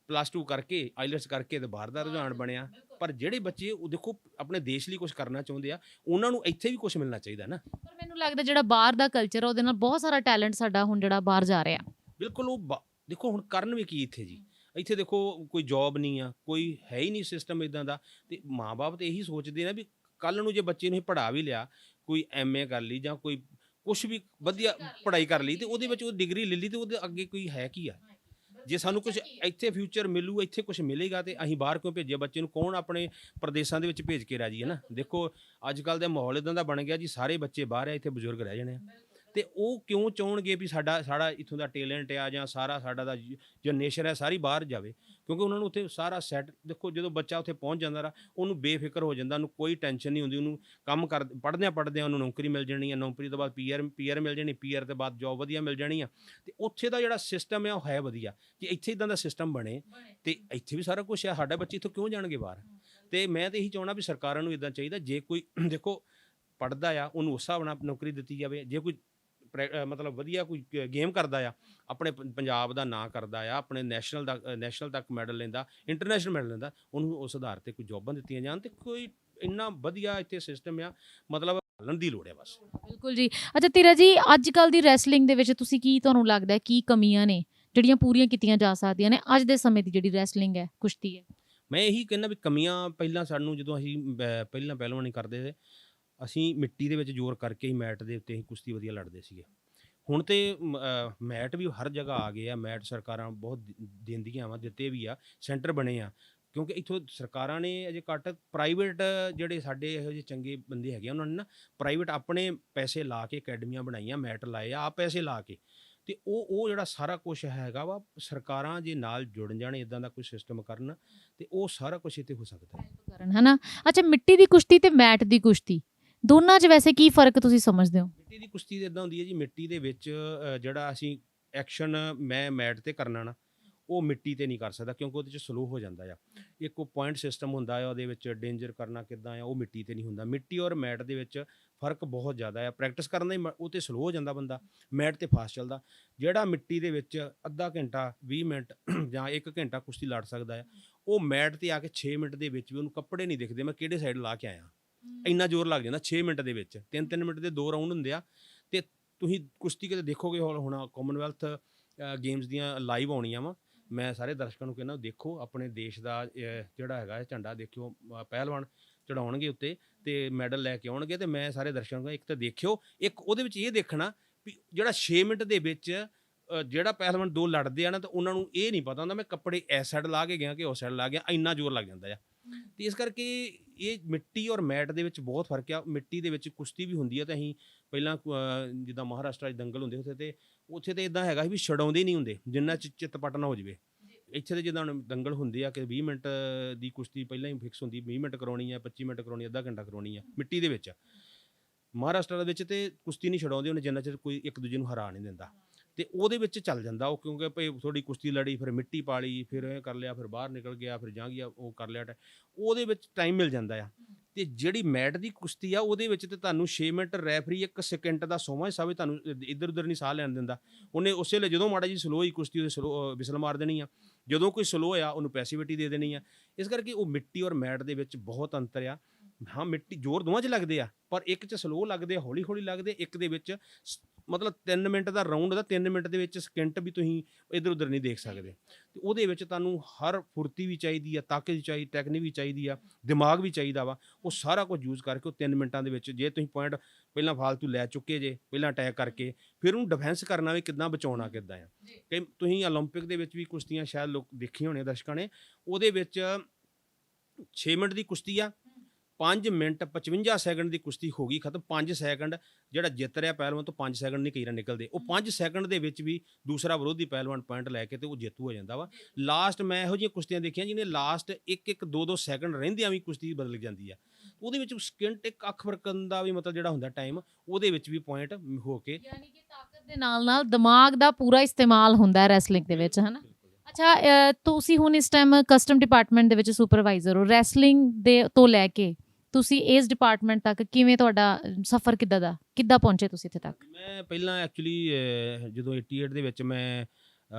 +2 ਕਰਕੇ, ਆਈਲੈਟਸ ਕਰਕੇ, ਅਤੇ ਬਾਹਰ ਦਾ ਰੁਝਾਨ ਬਣਿਆ। ਪਰ ਜਿਹੜੇ ਬੱਚੇ ਉਹ ਦੇਖੋ ਆਪਣੇ ਦੇਸ਼ ਲਈ ਕੁਛ ਕਰਨਾ ਚਾਹੁੰਦੇ ਆ, ਉਹਨਾਂ ਨੂੰ ਇੱਥੇ ਵੀ ਕੁਛ ਮਿਲਣਾ ਚਾਹੀਦਾ ਨਾ। ਪਰ ਮੈਨੂੰ ਲੱਗਦਾ ਜਿਹੜਾ ਬਾਹਰ ਦਾ ਕਲਚਰ ਆ ਉਹਦੇ ਨਾਲ ਬਹੁਤ ਸਾਰਾ ਟੈਲੈਂਟ ਸਾਡਾ ਹੁਣ ਜਿਹੜਾ ਬਾਹਰ ਜਾ ਰਿਹਾ। ਬਿਲਕੁਲ, ਉਹ ਦੇਖੋ ਹੁਣ ਕਰਨ ਵੀ ਕੀ ਇੱਥੇ ਜੀ, ਇੱਥੇ ਦੇਖੋ ਕੋਈ ਜੋਬ ਨਹੀਂ ਆ, ਕੋਈ ਹੈ ਹੀ ਨਹੀਂ ਸਿਸਟਮ ਇੱਦਾਂ ਦਾ, ਅਤੇ ਮਾਂ-ਬਾਪ ਤਾਂ ਇਹੀ ਸੋਚਦੇ ਨੇ ਵੀ ਕੱਲ੍ਹ ਨੂੰ ਜੇ ਬੱਚੇ ਨੂੰ ਪੜ੍ਹਾ ਵੀ ਲਿਆ, ਕੋਈ MA ਕਰ ਲਈ ਜਾਂ ਕੋਈ ਕੁਛ ਵੀ ਵਧੀਆ ਪੜ੍ਹਾਈ ਕਰ ਲਈ, ਅਤੇ ਉਹਦੇ ਵਿੱਚ ਉਹ ਡਿਗਰੀ ਲੈ ਲਈ, ਅਤੇ ਉਹਦੇ ਅੱਗੇ ਕੋਈ ਹੈ ਕੀ ਆ। ਜੇ ਸਾਨੂੰ ਕੁਛ ਇੱਥੇ ਫਿਊਚਰ ਮਿਲੂ, ਇੱਥੇ ਕੁਛ ਮਿਲੇਗਾ, ਅਤੇ ਅਸੀਂ ਬਾਹਰ ਕਿਉਂ ਭੇਜੀਏ ਬੱਚੇ ਨੂੰ? ਕੌਣ ਆਪਣੇ ਪ੍ਰਦੇਸ਼ਾਂ ਦੇ ਵਿੱਚ ਭੇਜ ਕੇ ਰਾਜੀ ਹੈ ਨਾ। ਦੇਖੋ ਅੱਜ ਕੱਲ੍ਹ ਦਾ ਮਾਹੌਲ ਇੱਦਾਂ ਦਾ ਬਣ ਗਿਆ ਜੀ, ਸਾਰੇ ਬੱਚੇ ਬਾਹਰ ਆ, ਇੱਥੇ ਬਜ਼ੁਰਗ ਰਹਿ ਜਾਣੇ ਆ, ਅਤੇ ਉਹ ਕਿਉਂ ਚਾਹੁੰਣਗੇ ਵੀ ਸਾਡਾ ਇੱਥੋਂ ਦਾ ਟੈਲੈਂਟ ਆ ਜਾਂ ਸਾਡਾ ਦਾ ਜੋ ਨੇਚਰ ਹੈ ਸਾਰੀ ਬਾਹਰ ਜਾਵੇ, ਕਿਉਂਕਿ ਉਹਨਾਂ ਨੂੰ ਉੱਥੇ ਸਾਰਾ ਸੈੱਟ। ਦੇਖੋ ਜਦੋਂ ਬੱਚਾ ਉੱਥੇ ਪਹੁੰਚ ਜਾਂਦਾ ਰਾ, ਉਹਨੂੰ ਬੇਫਿਕਰ ਹੋ ਜਾਂਦਾ, ਉਹਨੂੰ ਕੋਈ ਟੈਨਸ਼ਨ ਨਹੀਂ ਹੁੰਦੀ, ਉਹਨੂੰ ਕੰਮ ਪੜ੍ਹਦਿਆਂ ਉਹਨੂੰ ਨੌਕਰੀ ਮਿਲ ਜਾਣੀ ਆ, ਨੌਕਰੀ ਤੋਂ ਬਾਅਦ PR ਮਿਲ ਜਾਣੀ, PR ਤੋਂ ਬਾਅਦ ਜੋਬ ਵਧੀਆ ਮਿਲ ਜਾਣੀ ਆ, ਅਤੇ ਉੱਥੇ ਦਾ ਜਿਹੜਾ ਸਿਸਟਮ ਹੈ ਉਹ ਹੈ ਵਧੀਆ। ਜੇ ਇੱਥੇ ਇੱਦਾਂ ਦਾ ਸਿਸਟਮ ਬਣੇ ਅਤੇ ਇੱਥੇ ਵੀ ਸਾਰਾ ਕੁਛ ਆ, ਸਾਡੇ ਬੱਚੇ ਇੱਥੋਂ ਕਿਉਂ ਜਾਣਗੇ ਬਾਹਰ? ਅਤੇ ਮੈਂ ਤਾਂ ਇਹੀ ਚਾਹੁੰਦਾ ਵੀ ਸਰਕਾਰਾਂ ਨੂੰ ਇੱਦਾਂ ਚਾਹੀਦਾ, ਜੇ ਕੋਈ ਦੇਖੋ ਪੜ੍ਹਦਾ ਆ ਉਹਨੂੰ ਉਸ ਹਿਸਾਬ ਨਾਲ ਨੌਕਰੀ ਦਿੱਤੀ ਜਾਵੇ। ਜੇ ਕੋਈ ਮਤਲਬ ਵਧੀਆ ਕੋਈ ਗੇਮ ਕਰਦਾ ਆ, ਆਪਣੇ ਪੰਜਾਬ ਦਾ ਨਾਂ ਕਰਦਾ ਆ, ਆਪਣੇ ਨੈਸ਼ਨਲ ਤੱਕ ਮੈਡਲ ਲੈਂਦਾ, ਇੰਟਰਨੈਸ਼ਨਲ ਮੈਡਲ ਲੈਂਦਾ, ਉਹਨੂੰ ਉਸ ਆਧਾਰ 'ਤੇ ਕੋਈ ਜੋਬਾਂ ਦਿੱਤੀਆਂ ਜਾਣ, ਅਤੇ ਕੋਈ ਇੰਨਾ ਵਧੀਆ ਇੱਥੇ ਸਿਸਟਮ ਆ, ਮਤਲਬ ਹੱਲਣ ਦੀ ਲੋੜ ਹੈ ਬਸ। ਬਿਲਕੁਲ ਜੀ। ਅੱਛਾ ਤੀਰਾ ਜੀ, ਅੱਜ ਕੱਲ੍ਹ ਦੀ ਰੈਸਲਿੰਗ ਦੇ ਵਿੱਚ ਤੁਹਾਨੂੰ ਲੱਗਦਾ ਕੀ ਕਮੀਆਂ ਨੇ ਜਿਹੜੀਆਂ ਪੂਰੀਆਂ ਕੀਤੀਆਂ ਜਾ ਸਕਦੀਆਂ ਨੇ ਅੱਜ ਦੇ ਸਮੇਂ ਦੀ ਜਿਹੜੀ ਰੈਸਲਿੰਗ ਹੈ, ਕੁਸ਼ਤੀ ਹੈ? ਮੈਂ ਇਹੀ ਕਹਿੰਦਾ ਵੀ ਕਮੀਆਂ, ਪਹਿਲਾਂ ਸਾਨੂੰ ਜਦੋਂ ਅਸੀਂ ਪਹਿਲਾਂ ਪਹਿਲਵਾਨੀ ਕਰਦੇ ਸੀ, ਅਸੀਂ ਮਿੱਟੀ ਦੇ ਵਿੱਚ ਜ਼ੋਰ ਕਰਕੇ ਹੀ ਮੈਟ ਦੇ ਉੱਤੇ ਅਸੀਂ ਕੁਸ਼ਤੀ ਵਧੀਆ ਲੜਦੇ ਸੀਗੇ। ਹੁਣ ਤੇ ਮੈਟ ਵੀ ਹਰ ਜਗ੍ਹਾ ਆ ਗਏ ਆ, ਮੈਟ ਸਰਕਾਰਾਂ ਬਹੁਤ ਦਿੰਦੀਆਂ ਵਾ, ਦਿੱਤੇ ਵੀ ਆ, ਸੈਂਟਰ ਬਣੇ ਆ, ਕਿਉਂਕਿ ਇੱਥੋਂ ਸਰਕਾਰਾਂ ਨੇ ਅਜੇ ਘੱਟ, ਪ੍ਰਾਈਵੇਟ ਜਿਹੜੇ ਸਾਡੇ ਇਹੋ ਜਿਹੇ ਚੰਗੇ ਬੰਦੇ ਹੈਗੇ ਉਹਨਾਂ ਨੇ ਨਾ ਪ੍ਰਾਈਵੇਟ ਆਪਣੇ ਪੈਸੇ ਲਾ ਕੇ ਅਕੈਡਮੀਆਂ ਬਣਾਈਆਂ, ਮੈਟ ਲਾਏ ਆ, ਆਪ ਪੈਸੇ ਲਾ ਕੇ, ਅਤੇ ਉਹ ਜਿਹੜਾ ਸਾਰਾ ਕੁਛ ਹੈਗਾ ਵਾ, ਸਰਕਾਰਾਂ ਜੇ ਨਾਲ ਜੁੜ ਜਾਣ, ਇੱਦਾਂ ਦਾ ਕੋਈ ਸਿਸਟਮ ਕਰਨ, ਅਤੇ ਉਹ ਸਾਰਾ ਕੁਛ ਇੱਥੇ ਹੋ ਸਕਦਾ ਹੈ। ਕਰਨ ਹੈ ਨਾ। ਅੱਛਾ, ਮਿੱਟੀ ਦੀ ਕੁਸ਼ਤੀ ਤੇ ਮੈਟ ਦੀ ਕੁਸ਼ਤੀ ਦੋਨਾਂ 'ਚ ਵੈਸੇ ਕੀ ਫ਼ਰਕ ਤੁਸੀਂ ਸਮਝਦੇ ਹੋ? ਮਿੱਟੀ ਦੀ ਕੁਸ਼ਤੀ ਇੱਦਾਂ ਹੁੰਦੀ ਹੈ ਜੀ, ਮਿੱਟੀ ਦੇ ਵਿੱਚ ਜਿਹੜਾ ਅਸੀਂ ਐਕਸ਼ਨ ਮੈਂ ਮੈਟ 'ਤੇ ਕਰਨਾ ਨਾ, ਉਹ ਮਿੱਟੀ 'ਤੇ ਨਹੀਂ ਕਰ ਸਕਦਾ, ਕਿਉਂਕਿ ਉਹਦੇ 'ਚ ਸਲੋ ਹੋ ਜਾਂਦਾ ਆ। ਇੱਕ ਉਹ ਪੁਆਇੰਟ ਸਿਸਟਮ ਹੁੰਦਾ ਆ, ਉਹਦੇ ਵਿੱਚ ਡੇਂਜਰ ਕਰਨਾ ਕਿੱਦਾਂ ਆ, ਉਹ ਮਿੱਟੀ 'ਤੇ ਨਹੀਂ ਹੁੰਦਾ। ਮਿੱਟੀ ਔਰ ਮੈਟ ਦੇ ਵਿੱਚ ਫ਼ਰਕ ਬਹੁਤ ਜ਼ਿਆਦਾ ਆ। ਪ੍ਰੈਕਟਿਸ ਕਰਨ ਦਾ ਹੀ ਉਹ 'ਤੇ ਸਲੋ ਹੋ ਜਾਂਦਾ ਬੰਦਾ, ਮੈਟ 'ਤੇ ਫਾਸਟ ਚੱਲਦਾ। ਜਿਹੜਾ ਮਿੱਟੀ ਦੇ ਵਿੱਚ ਅੱਧਾ ਘੰਟਾ, 20 ਮਿੰਟ ਜਾਂ 1 ਘੰਟਾ ਕੁਸ਼ਤੀ ਲੜ ਸਕਦਾ ਆ, ਉਹ ਮੈਟ 'ਤੇ ਆ ਕੇ 6 ਮਿੰਟ ਦੇ ਵਿੱਚ ਵੀ ਉਹਨੂੰ ਕੱਪੜੇ ਨਹੀਂ ਦਿਖਦੇ, ਮੈਂ ਕਿਹੜੇ ਸਾਈਡ ਲਾ ਕੇ ਆਇਆ, ਇੰਨਾ ਜ਼ੋਰ ਲੱਗ ਜਾਂਦਾ 6 ਮਿੰਟ ਦੇ ਵਿੱਚ। 3-3 ਮਿੰਟ ਦੇ 2 ਰਾਊਂਡ ਹੁੰਦੇ ਆ, ਅਤੇ ਤੁਸੀਂ ਕੁਸ਼ਤੀ ਕਿਤੇ ਦੇਖੋਗੇ ਹੁਣ ਕਾਮਨਵੈਲਥ ਗੇਮਸ ਦੀਆਂ ਲਾਈਵ ਆਉਣੀਆਂ ਵਾ, ਮੈਂ ਸਾਰੇ ਦਰਸ਼ਕਾਂ ਨੂੰ ਕਹਿੰਦਾ ਦੇਖੋ, ਆਪਣੇ ਦੇਸ਼ ਦਾ ਜਿਹੜਾ ਹੈਗਾ ਝੰਡਾ ਦੇਖਿਓ, ਪਹਿਲਵਾਨ ਚੜਾਉਣਗੇ ਉੱਤੇ ਅਤੇ ਮੈਡਲ ਲੈ ਕੇ ਆਉਣਗੇ, ਅਤੇ ਮੈਂ ਸਾਰੇ ਦਰਸ਼ਕਾਂ ਨੂੰ ਇੱਕ ਤਾਂ ਦੇਖਿਓ, ਇੱਕ ਉਹਦੇ ਵਿੱਚ ਇਹ ਦੇਖਣਾ ਵੀ ਜਿਹੜਾ 6 ਮਿੰਟ ਦੇ ਵਿੱਚ ਜਿਹੜਾ ਪਹਿਲਵਾਨ 2 ਲੜਦੇ ਆ ਨਾ, ਤਾਂ ਉਹਨਾਂ ਨੂੰ ਇਹ ਨਹੀਂ ਪਤਾ ਹੁੰਦਾ ਮੈਂ ਕੱਪੜੇ ਇਸ ਸਾਈਡ ਲਾ ਕੇ ਗਿਆ ਕਿ ਉਸ ਸਾਈਡ ਲਾ ਗਿਆ, ਇੰਨਾ ਜ਼ੋਰ ਲੱਗ ਜਾਂਦਾ ਆ। ਤੇ ਇਸ ਕਰਕੇ ਇਹ ਮਿੱਟੀ ਔਰ ਮੈਟ ਦੇ ਵਿੱਚ ਬਹੁਤ ਫਰਕ ਆ। ਮਿੱਟੀ ਦੇ ਵਿੱਚ ਕੁਸ਼ਤੀ ਵੀ ਹੁੰਦੀ ਆ ਤੇ ਅਸੀਂ ਪਹਿਲਾਂ ਜਿੱਦਾਂ ਮਹਾਰਾਸ਼ਟਰ 'ਚ ਦੰਗਲ ਹੁੰਦੇ ਉੱਥੇ ਤੇ ਇਦਾਂ ਹੈਗਾ ਸੀ ਵੀ ਛਡਾਉਂਦੇ ਨਹੀਂ ਹੁੰਦੇ ਜਿੰਨਾ ਚਿੱਤ-ਪਟ ਨਾ ਹੋ ਜਾਵੇ। ਇੱਥੇ ਤੇ ਜਿੱਦਾਂ ਹੁਣ ਦੰਗਲ ਹੁੰਦੇ ਆ ਕਿ 20 ਮਿੰਟ ਦੀ ਕੁਸ਼ਤੀ ਪਹਿਲਾਂ ਹੀ ਫਿਕਸ ਹੁੰਦੀ, 20 ਮਿੰਟ ਕਰਾਉਣੀ ਆ, 25 ਮਿੰਟ ਕਰਾਉਣੀ, ਅੱਧਾ ਘੰਟਾ ਕਰਾਉਣੀ ਆ ਮਿੱਟੀ ਦੇ ਵਿੱਚ। ਮਹਾਰਾਸ਼ਟਰ ਦੇ ਵਿੱਚ ਤੇ ਕੁਸ਼ਤੀ ਨਹੀਂ ਛਡਾਉਂਦੇ ਉਹਨੇ ਜਿੰਨਾ ਚਿਰ ਕੋਈ ਇੱਕ ਦੂਜੇ ਨੂੰ ਹਰਾ ਨਹੀਂ ਦਿੰਦਾ, ਤੇ ਉਹਦੇ ਵਿੱਚ ਚੱਲ ਜਾਂਦਾ ਉਹ, ਕਿਉਂਕਿ ਭਈ ਥੋੜੀ ਕੁਸ਼ਤੀ ਲੜੀ, ਫਿਰ ਮਿੱਟੀ ਪਾ ਲਈ, ਫਿਰ ਇਹ ਕਰ ਲਿਆ, ਫਿਰ ਬਾਹਰ ਨਿਕਲ ਗਿਆ, ਫਿਰ ਜਾਂ ਗਿਆ ਉਹ ਕਰ ਲਿਆ, ਉਹਦੇ ਵਿੱਚ ਟਾਈਮ ਮਿਲ ਜਾਂਦਾ ਆ। ਤੇ ਜਿਹੜੀ ਮੈਟ ਦੀ ਕੁਸ਼ਤੀ ਆ ਉਹਦੇ ਵਿੱਚ ਤੇ ਤੁਹਾਨੂੰ 6 ਮਿੰਟ ਰੈਫਰੀ 1 ਸਕਿੰਟ ਦਾ 100ਵਾਂ ਹਿੱਸਾ ਵੀ ਤੁਹਾਨੂੰ ਇੱਧਰ ਉੱਧਰ ਨਹੀਂ ਸਾਹ ਲੈਣ ਦਿੰਦਾ। ਉਹਨੇ ਉਸੇ ਵੇਲੇ ਜਦੋਂ ਮਾੜਾ ਜੀ ਸਲੋ ਹੀ ਕੁਸ਼ਤੀ ਉਹਦੇ ਸਲੋ ਵਿਸਲ ਮਾਰ ਦੇਣੀ ਆ, ਜਦੋਂ ਕੋਈ ਸਲੋ ਆ ਉਹਨੂੰ ਪੈਸੀਵਿਟੀ ਦੇ ਦੇਣੀ ਆ। ਇਸ ਕਰਕੇ ਉਹ ਮਿੱਟੀ ਔਰ ਮੈਟ ਦੇ ਵਿੱਚ ਬਹੁਤ ਅੰਤਰ ਆ। ਹਾਂ ਮਿੱਟੀ ਜ਼ੋਰ ਦੋਵਾਂ 'ਚ ਲੱਗਦੇ ਆ, ਪਰ ਇੱਕ 'ਚ ਸਲੋ ਲੱਗਦੇ ਆ, ਹੌਲੀ ਹੌਲੀ ਲੱਗਦੇ, ਇੱਕ ਦੇ ਵਿੱਚ ਮਤਲਬ 3 ਮਿੰਟ ਦਾ ਰਾਊਂਡ ਦਾ 3 ਮਿੰਟ ਦੇ ਵਿੱਚ ਸਕਿੰਟ ਵੀ ਤੁਸੀਂ ਇੱਧਰ ਉੱਧਰ ਨਹੀਂ ਦੇਖ ਸਕਦੇ। ਤੇ ਉਹਦੇ ਵਿੱਚ ਤੁਹਾਨੂੰ ਹਰ ਫੁਰਤੀ ਵੀ ਚਾਹੀਦੀ ਆ, ਤਾਕਤ ਵੀ ਚਾਹੀਦੀ, ਟੈਕਨੀਕ ਵੀ ਚਾਹੀਦੀ ਆ, ਦਿਮਾਗ ਵੀ ਚਾਹੀਦਾ ਵਾ। ਉਹ ਸਾਰਾ ਕੁਝ ਯੂਜ਼ ਕਰਕੇ ਉਹ 3 ਮਿੰਟਾਂ ਦੇ ਵਿੱਚ ਜੇ ਤੁਸੀਂ ਪੁਆਇੰਟ ਪਹਿਲਾਂ ਫਾਲਤੂ ਲੈ ਚੁੱਕੇ ਜੇ, ਪਹਿਲਾਂ ਅਟੈਕ ਕਰਕੇ, ਫਿਰ ਉਹਨੂੰ ਡਿਫੈਂਸ ਕਰਨਾ ਵੀ ਕਿੱਦਾਂ, ਬਚਾਉਣਾ ਕਿੱਦਾਂ ਆ। ਕਿ ਤੁਸੀਂ ਓਲੰਪਿਕ ਦੇ ਵਿੱਚ ਵੀ ਕੁਸ਼ਤੀਆਂ ਸ਼ਾਇਦ ਲੋਕ ਦੇਖੀਆਂ ਹੋਣੀਆਂ ਦਰਸ਼ਕਾਂ ਨੇ, ਉਹਦੇ ਵਿੱਚ 6 ਮਿੰਟ ਦੀ ਕੁਸ਼ਤੀ ਆ, 5 ਮਿੰਟ 55 ਸੈਕਿੰਡ ਦੀ ਕੁਸ਼ਤੀ ਹੋ ਗਈ ਖਤਮ। 5 ਸੈਕਿੰਡ ਜਿਹੜਾ ਜਿੱਤ ਰਿਹਾ ਪਹਿਲਵਾਨ ਤੋਂ 5 ਸੈਕਿੰਡ ਨਹੀਂ ਕਈ ਵਾਰ ਨਿਕਲਦੇ, ਉਹ 5 ਸੈਕਿੰਡ ਦੇ ਵਿੱਚ ਵੀ ਦੂਸਰਾ ਵਿਰੋਧੀ ਪਹਿਲਵਾਨ ਪੁਆਇੰਟ ਲੈ ਕੇ ਤੇ ਉਹ ਜੇਤੂ ਹੋ ਜਾਂਦਾ ਵਾ। ਲਾਸਟ ਮੈਂ ਇਹੋ ਜਿਹੀਆਂ ਕੁਸ਼ਤੀਆਂ ਦੇਖੀਆਂ ਜਿਹਨੇ ਲਾਸਟ 1-1 2-2 ਸੈਕਿੰਡ ਰਹਿੰਦਿਆਂ ਵੀ ਕੁਸ਼ਤੀ ਬਦਲ ਜਾਂਦੀ ਆ। ਉਹਦੇ ਵਿੱਚ ਸਕਿੰਟ ਇੱਕ ਅੱਖ ਫਰਕਣ ਦਾ ਵੀ ਮਤਲਬ ਜਿਹੜਾ ਹੁੰਦਾ ਟਾਈਮ, ਉਹਦੇ ਵਿੱਚ ਵੀ ਪੁਆਇੰਟ ਹੋ ਕੇ, ਯਾਨੀ ਕਿ ਤਾਕਤ ਦੇ ਨਾਲ ਦਿਮਾਗ ਦਾ ਪੂਰਾ ਇਸਤੇਮਾਲ ਹੁੰਦਾ ਹੈ ਰੈਸਲਿੰਗ ਦੇ ਵਿੱਚ, ਹੈ ਨਾ। ਅੱਛਾ, ਤੁਸੀਂ ਹੁਣ ਇਸ ਟਾਈਮ ਕਸਟਮ ਡਿਪਾਰਟਮੈਂਟ ਦੇ ਵਿੱਚ ਸੁਪਰਵਾਈਜ਼ਰ ਹੋ। ਰੈਸਲਿੰਗ ਦੇ ਤੋਂ ਲੈ ਕੇ ਤੁਸੀਂ ਇਸ ਡਿਪਾਰਟਮੈਂਟ ਤੱਕ ਕਿਵੇਂ, ਤੁਹਾਡਾ ਸਫ਼ਰ ਕਿੱਦਾਂ ਪਹੁੰਚੇ ਤੁਸੀਂ ਇੱਥੇ ਤੱਕ? ਮੈਂ ਪਹਿਲਾਂ ਐਕਚੁਅਲੀ ਜਦੋਂ 88 ਦੇ ਵਿੱਚ ਮੈਂ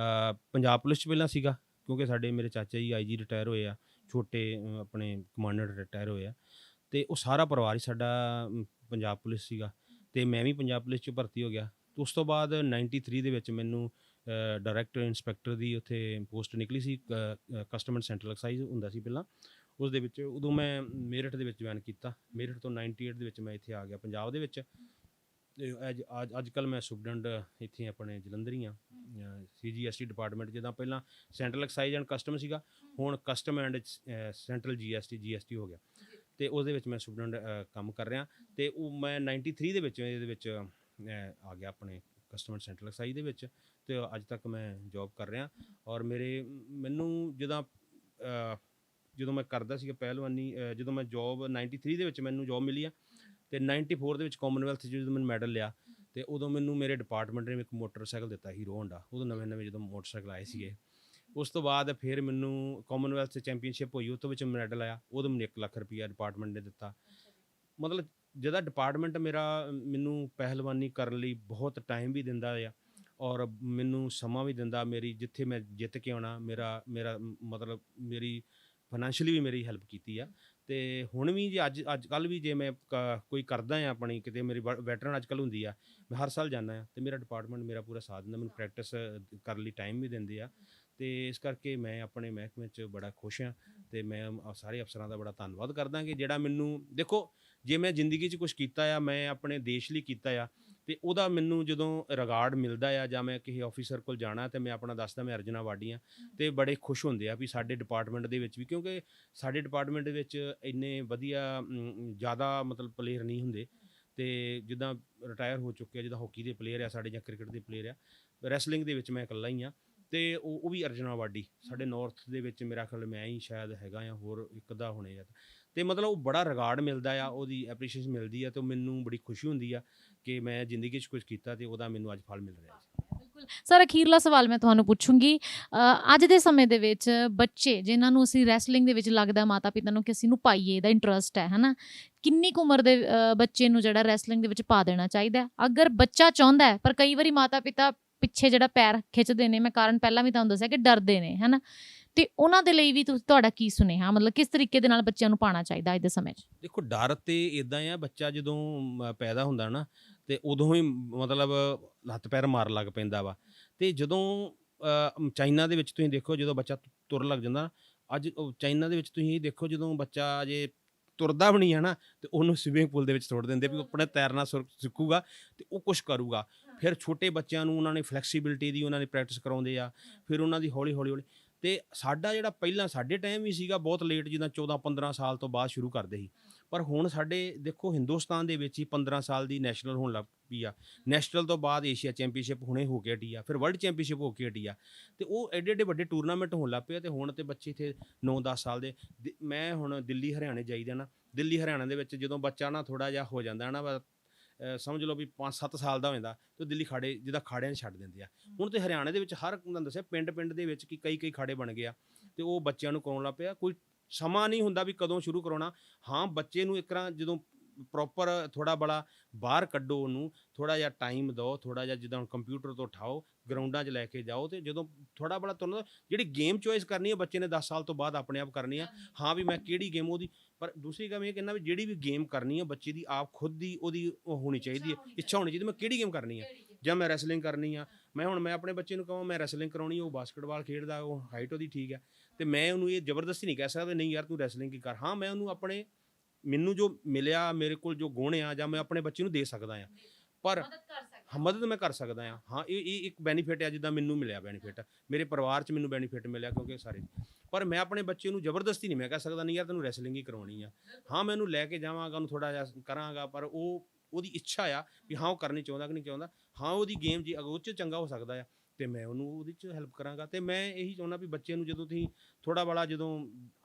ਪੰਜਾਬ ਪੁਲਿਸ 'ਚ ਪਹਿਲਾਂ ਸੀਗਾ, ਕਿਉਂਕਿ ਸਾਡੇ ਮੇਰੇ ਚਾਚਾ ਜੀ IG ਰਿਟਾਇਰ ਹੋਏ ਆ, ਛੋਟੇ ਆਪਣੇ ਕਮਾਂਡਰ ਰਿਟਾਇਰ ਹੋਏ ਆ, ਤੇ ਉਹ ਸਾਰਾ ਪਰਿਵਾਰ ਹੀ ਸਾਡਾ ਪੰਜਾਬ ਪੁਲਿਸ ਸੀਗਾ, ਤੇ ਮੈਂ ਵੀ ਪੰਜਾਬ ਪੁਲਿਸ 'ਚ ਭਰਤੀ ਹੋ ਗਿਆ। ਉਸ ਤੋਂ ਬਾਅਦ 93 ਦੇ ਵਿੱਚ ਮੈਨੂੰ ਡਾਇਰੈਕਟਰ ਇੰਸਪੈਕਟਰ ਦੀ ਉੱਥੇ ਪੋਸਟ ਨਿਕਲੀ ਸੀ, ਕਸਟਮ ਐਂਡ ਸੈਂਟਰਲ ਐਕਸਾਈਜ਼ ਹੁੰਦਾ ਸੀ ਪਹਿਲਾਂ, ਉਸ ਦੇ ਵਿੱਚ ਉਦੋਂ ਮੈਂ ਮੇਰਠ ਦੇ ਵਿੱਚ ਜੁਆਇਨ ਕੀਤਾ। ਮੇਰਠ ਤੋਂ 98 ਦੇ ਵਿੱਚ ਮੈਂ ਇੱਥੇ ਆ ਗਿਆ ਪੰਜਾਬ ਦੇ ਵਿੱਚ। ਤੇ ਅੱਜ ਕੱਲ੍ਹ ਮੈਂ ਸੁਪਰਡੈਂਟ ਇੱਥੇ ਆਪਣੇ ਜਲੰਧਰ ਹੀ ਹਾਂ, CGST ਡਿਪਾਰਟਮੈਂਟ। ਜਿੱਦਾਂ ਪਹਿਲਾਂ ਸੈਂਟਰਲ ਐਕਸਾਈਜ਼ ਐਂਡ ਕਸਟਮ ਸੀਗਾ, ਹੁਣ ਕਸਟਮ ਐਂਡ ਸੈਂਟਰਲ GST ਹੋ ਗਿਆ, ਤੇ ਉਹਦੇ ਵਿੱਚ ਮੈਂ ਸੁਪਰਡੈਂਟ ਕੰਮ ਕਰ ਰਿਹਾ। ਤੇ ਉਹ ਮੈਂ 93 ਦੇ ਵਿੱਚ ਇਹਦੇ ਵਿੱਚ ਆ ਗਿਆ ਆਪਣੇ ਕਸਟਮ ਐਂਡ ਸੈਂਟਰਲ ਐਕਸਾਈਜ਼ ਦੇ ਵਿੱਚ, ਤੇ ਅੱਜ ਤੱਕ ਮੈਂ ਜੋਬ ਕਰ ਰਿਹਾ। ਔਰ ਮੈਨੂੰ ਜਦੋਂ ਮੈਂ ਕਰਦਾ ਸੀਗਾ ਪਹਿਲਵਾਨੀ, ਜਦੋਂ ਮੈਂ ਜੋਬ 93 ਦੇ ਵਿੱਚ ਮੈਨੂੰ ਜੋਬ ਮਿਲੀ ਆ, ਤੇ 94 ਦੇ ਵਿੱਚ ਕਾਮਨਵੈਲਥ 'ਚ ਜਦੋਂ ਮੈਨੂੰ ਮੈਡਲ ਲਿਆ, ਤੇ ਉਦੋਂ ਮੈਨੂੰ ਮੇਰੇ ਡਿਪਾਰਟਮੈਂਟ ਨੇ ਇੱਕ ਮੋਟਰਸਾਈਕਲ ਦਿੱਤਾ, ਹੀਰੋ ਹੋਂਡਾ। ਉਦੋਂ ਨਵੇਂ ਜਦੋਂ ਮੋਟਰਸਾਈਕਲ ਆਏ ਸੀਗੇ। ਉਸ ਤੋਂ ਬਾਅਦ ਫਿਰ ਮੈਨੂੰ ਕਾਮਨਵੈਲਥ 'ਚ ਚੈਂਪੀਅਨਸ਼ਿਪ ਹੋਈ, ਉਹ ਤੋਂ ਵਿੱਚ ਮੈਡਲ ਆਇਆ, ਉਦੋਂ ਮੈਨੂੰ 1 ਲੱਖ ਰੁਪਈਆ ਡਿਪਾਰਟਮੈਂਟ ਨੇ ਦਿੱਤਾ। ਮਤਲਬ ਜਿਹਦਾ ਡਿਪਾਰਟਮੈਂਟ ਮੈਨੂੰ ਪਹਿਲਵਾਨੀ ਕਰਨ ਲਈ ਬਹੁਤ ਟਾਈਮ ਵੀ ਦਿੰਦਾ ਆ, ਔਰ ਮੈਨੂੰ ਸਮਾਂ ਵੀ ਦਿੰਦਾ। ਜਿੱਥੇ ਮੈਂ ਜਿੱਤ ਕੇ ਆਉਣਾ, ਮੇਰਾ ਮਤਲਬ ਮੇਰੀ ਫਾਈਨੈਂਸ਼ੀਅਲੀ ਵੀ ਮੇਰੀ ਹੈਲਪ ਕੀਤੀ ਆ। ਤੇ ਹੁਣ ਵੀ ਜੇ ਅੱਜ ਕੱਲ੍ਹ ਵੀ ਜੇ ਮੈਂ ਕੋਈ ਕਰਦਾ ਆ ਆਪਣੀ, ਕਿਤੇ ਮੇਰੀ ਵੈਟਰਨ ਅੱਜ ਕੱਲ੍ਹ ਹੁੰਦੀ ਆ, ਮੈਂ ਹਰ ਸਾਲ ਜਾਂਦਾ ਆ, ਤੇ ਮੇਰਾ ਡਿਪਾਰਟਮੈਂਟ ਮੇਰਾ ਪੂਰਾ ਸਾਥ ਦਿੰਦਾ, ਮੈਨੂੰ ਪ੍ਰੈਕਟਿਸ ਕਰਨ ਲਈ ਟਾਈਮ ਵੀ ਦਿੰਦੇ ਆ। ਤੇ ਇਸ ਕਰਕੇ ਮੈਂ ਆਪਣੇ ਮਹਿਕਮੇ 'ਚ ਬੜਾ ਖੁਸ਼ ਹਾਂ, ਤੇ ਮੈਂ ਸਾਰੇ ਅਫਸਰਾਂ ਦਾ ਬੜਾ ਧੰਨਵਾਦ ਕਰਦਾ ਕਿ ਜਿਹੜਾ ਮੈਨੂੰ, ਦੇਖੋ ਜੇ ਮੈਂ ਜ਼ਿੰਦਗੀ 'ਚ ਕੁਛ ਕੀਤਾ ਆ, ਮੈਂ ਆਪਣੇ ਦੇਸ਼ ਲਈ ਕੀਤਾ ਆ, ਤੇ ਉਹਦਾ ਮੈਨੂੰ ਜਦੋਂ ਰਿਗਾਰਡ ਮਿਲਦਾ ਆ, ਜਾਂ ਮੈਂ ਕਿਸੇ ਆਫੀਸਰ ਕੋਲ ਜਾਣਾ ਤੇ ਮੈਂ ਆਪਣਾ ਦੱਸਦਾ ਮੈਂ ਅਰਜੁਨ ਅਵਾਰਡੀ ਹਾਂ, ਤੇ ਬੜੇ ਖੁਸ਼ ਹੁੰਦੇ ਆ ਵੀ ਸਾਡੇ ਡਿਪਾਰਟਮੈਂਟ ਦੇ ਵਿੱਚ ਵੀ, ਕਿਉਂਕਿ ਸਾਡੇ ਡਿਪਾਰਟਮੈਂਟ ਦੇ ਵਿੱਚ ਇੰਨੇ ਵਧੀਆ ਜ਼ਿਆਦਾ ਮਤਲਬ ਪਲੇਅਰ ਨਹੀਂ ਹੁੰਦੇ। ਤੇ ਜਿੱਦਾਂ ਰਿਟਾਇਰ ਹੋ ਚੁੱਕੇ ਆ, ਜਿੱਦਾਂ ਹਾਕੀ ਦੇ ਪਲੇਅਰ ਆ ਸਾਡੇ, ਜਾਂ ਕ੍ਰਿਕਟ ਦੇ ਪਲੇਅਰ ਆ, ਰੈਸਲਿੰਗ ਦੇ ਵਿੱਚ ਮੈਂ ਇਕੱਲਾ ਹੀ ਹਾਂ, ਤੇ ਉਹ ਵੀ ਅਰਜੁਨ ਅਵਾਰਡੀ। ਸਾਡੇ ਨਾਰਥ ਦੇ ਵਿੱਚ ਮੇਰਾ ਖਿਆਲ ਮੈਂ ਹੀ ਸ਼ਾਇਦ ਹੈਗਾ ਆ, ਹੋਰ ਇੱਕ ਅੱਧਾ ਹੋਣੇ ਆ। ਤੇ ਮਤਲਬ ਉਹ ਬੜਾ ਰਿਗਾਰਡ ਮਿਲਦਾ ਆ, ਉਹਦੀ ਐਪਰੀਸ਼ੀਏਸ਼ਨ ਮਿਲਦੀ ਆ, ਤੇ ਮੈਨੂੰ ਬੜੀ ਖੁਸ਼ੀ ਹੁੰਦੀ ਆ ਕਿ ਮੈਂ ਜ਼ਿੰਦਗੀ 'ਚ ਕੁਝ ਕੀਤਾ ਤੇ ਉਹਦਾ ਮੈਨੂੰ ਅੱਜ ਫਲ ਮਿਲ ਰਿਹਾ। ਬਿਲਕੁਲ ਸਰ, ਅਖੀਰਲਾ ਸਵਾਲ ਮੈਂ ਤੁਹਾਨੂੰ ਪੁੱਛੂੰਗੀ, ਅੱਜ ਦੇ ਸਮੇਂ ਦੇ ਵਿੱਚ ਬੱਚੇ ਜਿਨ੍ਹਾਂ ਨੂੰ ਅਸੀਂ ਰੈਸਲਿੰਗ ਦੇ ਵਿੱਚ ਲੱਗਦਾ ਮਾਤਾ ਪਿਤਾ ਨੂੰ ਕਿ ਅਸੀਂ ਨੂੰ ਪਾਈਏ, ਇਹਦਾ ਇੰਟਰਸਟ ਹੈ ਨਾ, ਕਿੰਨੀ ਕੁ ਉਮਰ ਦੇ ਬੱਚੇ ਨੂੰ ਜਿਹੜਾ ਰੈਸਲਿੰਗ ਦੇ ਵਿੱਚ ਪਾ ਦੇਣਾ ਚਾਹੀਦਾ? ਅਗਰ ਬੱਚਾ ਚਾਹੁੰਦਾ ਹੈ, ਪਰ ਕਈ ਵਾਰੀ ਮਾਤਾ ਪਿਤਾ ਪਿੱਛੇ ਜਿਹੜਾ ਪੈਰ ਖਿੱਚਦੇ ਨੇ, ਮੈਂ ਕਾਰਨ ਪਹਿਲਾਂ ਵੀ ਤੁਹਾਨੂੰ ਦੱਸਿਆ ਕਿ ਡਰਦੇ ਨੇ, ਹੈ ਨਾ, ਤੇ ਉਹਨਾਂ ਦੇ ਲਈ ਵੀ ਤੁਹਾਡਾ ਕੀ ਸੁਨੇਹਾ, ਮਤਲਬ ਕਿਸ ਤਰੀਕੇ ਦੇ ਨਾਲ ਬੱਚਿਆਂ ਨੂੰ ਪਾਉਣਾ ਚਾਹੀਦਾ ਅੱਜ ਦੇ ਸਮੇਂ 'ਚ? ਦੇਖੋ ਡਰ ਤੇ ਇੱਦਾਂ ਆ, ਬੱਚਾ ਜਦੋਂ ਪੈਦਾ ਹੁੰਦਾ ਨਾ, ਤੇ ਉਦੋਂ ਹੀ ਮਤਲਬ ਹੱਥ ਪੈਰ ਮਾਰਨ ਲੱਗ ਪੈਂਦਾ ਵਾ। ਤੇ ਜਦੋਂ ਚਾਈਨਾ ਦੇ ਵਿੱਚ ਤੁਸੀਂ ਦੇਖੋ, ਜਦੋਂ ਬੱਚਾ ਤੁਰਨ ਲੱਗ ਜਾਂਦਾ, ਅੱਜ ਚਾਈਨਾ ਦੇ ਵਿੱਚ ਤੁਸੀਂ ਇਹ ਦੇਖੋ, ਜਦੋਂ ਬੱਚਾ ਜੇ ਤੁਰਦਾ ਵੀ ਨਹੀਂ ਹੈ ਨਾ, ਤੇ ਉਹਨੂੰ ਸਵਿਮਿੰਗ ਪੂਲ ਦੇ ਵਿੱਚ ਸੁੱਟ ਦਿੰਦੇ ਵੀ ਆਪਣੇ ਤੈਰਨਾ ਸਿੱਖੂਗਾ ਤੇ ਉਹ ਕੁਛ ਕਰੂਗਾ। ਫਿਰ ਛੋਟੇ ਬੱਚਿਆਂ ਨੂੰ ਉਹਨਾਂ ਨੇ ਫਲੈਕਸੀਬਿਲਿਟੀ ਦੀ ਉਹਨਾਂ ਨੇ ਪ੍ਰੈਕਟਿਸ ਕਰਾਉਂਦੇ ਆ, ਫਿਰ ਉਹਨਾਂ ਦੀ ਹੌਲੀ ਹੌਲੀ ਤੇ ਸਾਡਾ ਜਿਹੜਾ ਪਹਿਲਾਂ ਸਾਡੇ ਟਾਈਮ ਵੀ ਸੀਗਾ ਬਹੁਤ ਲੇਟ, ਜਿੱਦਾਂ 14-15 ਸਾਲ ਤੋਂ ਬਾਅਦ ਸ਼ੁਰੂ ਕਰਦੇ ਸੀ, ਪਰ ਹੁਣ ਸਾਡੇ ਦੇਖੋ ਹਿੰਦੁਸਤਾਨ ਦੇ ਵਿੱਚ ਹੀ 15 ਸਾਲ ਦੀ ਨੈਸ਼ਨਲ ਹੋਣ ਲੱਗ ਪਈ ਆ। ਨੈਸ਼ਨਲ ਤੋਂ ਬਾਅਦ ਏਸ਼ੀਆ ਚੈਂਪੀਅਨਸ਼ਿਪ ਹੁਣੇ ਹੋ ਕੇ ਹਟੀ ਆ, ਫਿਰ ਵਰਲਡ ਚੈਂਪੀਅਨਸ਼ਿਪ ਹੋ ਕੇ ਹਟੀ ਆ, ਤੇ ਉਹ ਐਡੇ ਐਡੇ ਵੱਡੇ ਟੂਰਨਾਮੈਂਟ ਹੋਣ ਲੱਗ ਪਏ ਆ। ਤੇ ਹੁਣ ਤੇ ਬੱਚੇ ਇੱਥੇ 9-10 ਸਾਲ ਦੇ ਮੈਂ ਹੁਣ ਦਿੱਲੀ ਹਰਿਆਣੇ ਜਾਈਦਾ ਨਾ, ਦਿੱਲੀ ਹਰਿਆਣਾ ਦੇ ਵਿੱਚ ਜਦੋਂ ਬੱਚਾ ਨਾ ਥੋੜ੍ਹਾ ਜਿਹਾ ਹੋ ਜਾਂਦਾ ਨਾ, ਸਮਝ ਲਓ ਵੀ 5-7 ਸਾਲ ਦਾ ਹੋ ਜਾਂਦਾ, ਤੇ ਦਿੱਲੀ ਖਾੜੇ ਜਿੱਦਾਂ ਖਾੜਿਆਂ 'ਚ ਛੱਡ ਦਿੰਦੇ ਆ। ਹੁਣ ਤੇ ਹਰਿਆਣੇ ਦੇ ਵਿੱਚ ਹਰ ਤੁਹਾਨੂੰ ਦੱਸਿਆ ਪਿੰਡ ਦੇ ਵਿੱਚ ਕਈ ਖਾੜੇ ਬਣ ਗਏ ਆ, ਤੇ ਉਹ ਬੱਚਿਆਂ ਨੂੰ ਕਰਾਉਣ ਲੱਗ ਪਿਆ। ਕੋਈ ਸਮਾਂ ਨਹੀਂ ਹੁੰਦਾ ਵੀ ਕਦੋਂ ਸ਼ੁਰੂ ਕਰਾਉਣਾ। ਹਾਂ, ਬੱਚੇ ਨੂੰ ਇੱਕ ਤਰ੍ਹਾਂ ਜਦੋਂ ਪ੍ਰੋਪਰ ਥੋੜ੍ਹਾ ਬੜਾ ਬਾਹਰ ਕੱਢੋ, ਉਹਨੂੰ ਥੋੜ੍ਹਾ ਜਿਹਾ ਟਾਈਮ ਦਿਓ, ਥੋੜ੍ਹਾ ਜਿਹਾ ਜਿੱਦਾਂ ਹੁਣ ਕੰਪਿਊਟਰ ਤੋਂ ਉਠਾਓ, ਗਰਾਊਂਡਾਂ 'ਚ ਲੈ ਕੇ ਜਾਓ, ਤੇ ਜਦੋਂ ਥੋੜ੍ਹਾ ਬੜਾ ਤੁਹਾਨੂੰ ਜਿਹੜੀ ਗੇਮ ਚੋਇਸ ਕਰਨੀ ਹੈ ਬੱਚੇ ਨੇ 10 ਸਾਲ ਤੋਂ ਬਾਅਦ ਆਪਣੇ ਆਪ ਕਰਨੀ ਆ। ਹਾਂ ਵੀ ਮੈਂ ਕਿਹੜੀ ਗੇਮ ਉਹਦੀ, ਪਰ ਦੂਸਰੀ ਗੱਲ ਇਹ ਕਹਿੰਦਾ ਵੀ ਜਿਹੜੀ ਵੀ ਗੇਮ ਕਰਨੀ ਹੈ ਬੱਚੇ ਦੀ ਆਪ ਖੁਦ ਦੀ ਉਹਦੀ ਉਹ ਹੋਣੀ ਚਾਹੀਦੀ ਹੈ, ਇੱਛਾ ਹੋਣੀ ਚਾਹੀਦੀ ਮੈਂ ਕਿਹੜੀ ਗੇਮ ਕਰਨੀ ਹੈ। ਜਾਂ ਮੈਂ ਰੈਸਲਿੰਗ ਕਰਨੀ ਆ, ਮੈਂ ਆਪਣੇ ਬੱਚੇ ਨੂੰ ਕਹਾਂ ਮੈਂ ਰੈਸਲਿੰਗ ਕਰਾਉਣੀ, ਉਹ ਬਾਸਕਟਬਾਲ ਖੇਡਦਾ, ਉਹ ਹਾਈਟ ਉਹਦੀ ਠੀਕ ਹੈ, ਤੇ ਮੈਂ ਉਹਨੂੰ ਇਹ ਜ਼ਬਰਦਸਤੀ ਨਹੀਂ ਕਹਿ ਸਕਦਾ ਨਹੀਂ ਯਾਰ ਤੂੰ ਰੈਸਲਿੰਗ ਹੀ ਕਰ। ਹਾਂ, ਮੈਂ ਉਹਨੂੰ ਮੈਨੂੰ ਜੋ ਮਿਲਿਆ, ਮੇਰੇ ਕੋਲ ਜੋ ਗੁਣ ਆ, ਜਾਂ ਮੈਂ ਆਪਣੇ ਬੱਚੇ ਨੂੰ ਦੇ ਸਕਦਾ ਆ, ਪਰ ਮਦਦ ਮੈਂ ਕਰ ਸਕਦਾ ਹਾਂ। ਹਾਂ, ਇਹ ਇੱਕ ਬੈਨੀਫਿਟ ਆ, ਜਿੱਦਾਂ ਮੈਨੂੰ ਮਿਲਿਆ ਬੈਨੀਫਿਟ, ਮੇਰੇ ਪਰਿਵਾਰ 'ਚ ਮੈਨੂੰ ਬੈਨੀਫਿਟ ਮਿਲਿਆ, ਕਿਉਂਕਿ ਸਾਰੇ। ਪਰ ਮੈਂ ਆਪਣੇ ਬੱਚੇ ਨੂੰ ਜ਼ਬਰਦਸਤੀ ਨਹੀਂ ਮੈਂ ਕਹਿ ਸਕਦਾ ਨਹੀਂ ਯਾਰ ਤੈਨੂੰ ਰੈਸਲਿੰਗ ਹੀ ਕਰਵਾਉਣੀ ਆ। ਹਾਂ, ਮੈਂ ਉਹਨੂੰ ਲੈ ਕੇ ਜਾਵਾਂਗਾ, ਉਹਨੂੰ ਥੋੜ੍ਹਾ ਜਿਹਾ ਕਰਾਂਗਾ, ਪਰ ਉਹਦੀ ਇੱਛਾ ਆ ਵੀ ਹਾਂ ਉਹ ਕਰਨੀ ਚਾਹੁੰਦਾ ਕਿ ਨਹੀਂ ਚਾਹੁੰਦਾ। ਹਾਂ, ਉਹਦੀ ਗੇਮ ਜੀ ਅਗਰ ਉਹ 'ਚ ਚੰਗਾ ਹੋ ਸਕਦਾ ਆ, ਤੇ ਮੈਂ ਉਹਨੂੰ ਉਹਦੇ 'ਚ ਹੈਲਪ ਕਰਾਂਗਾ। ਤੇ ਮੈਂ ਇਹੀ ਚਾਹੁੰਦਾ ਵੀ ਬੱਚੇ ਨੂੰ ਜਦੋਂ ਤੁਸੀਂ ਥੋੜ੍ਹਾ ਬੜਾ ਜਦੋਂ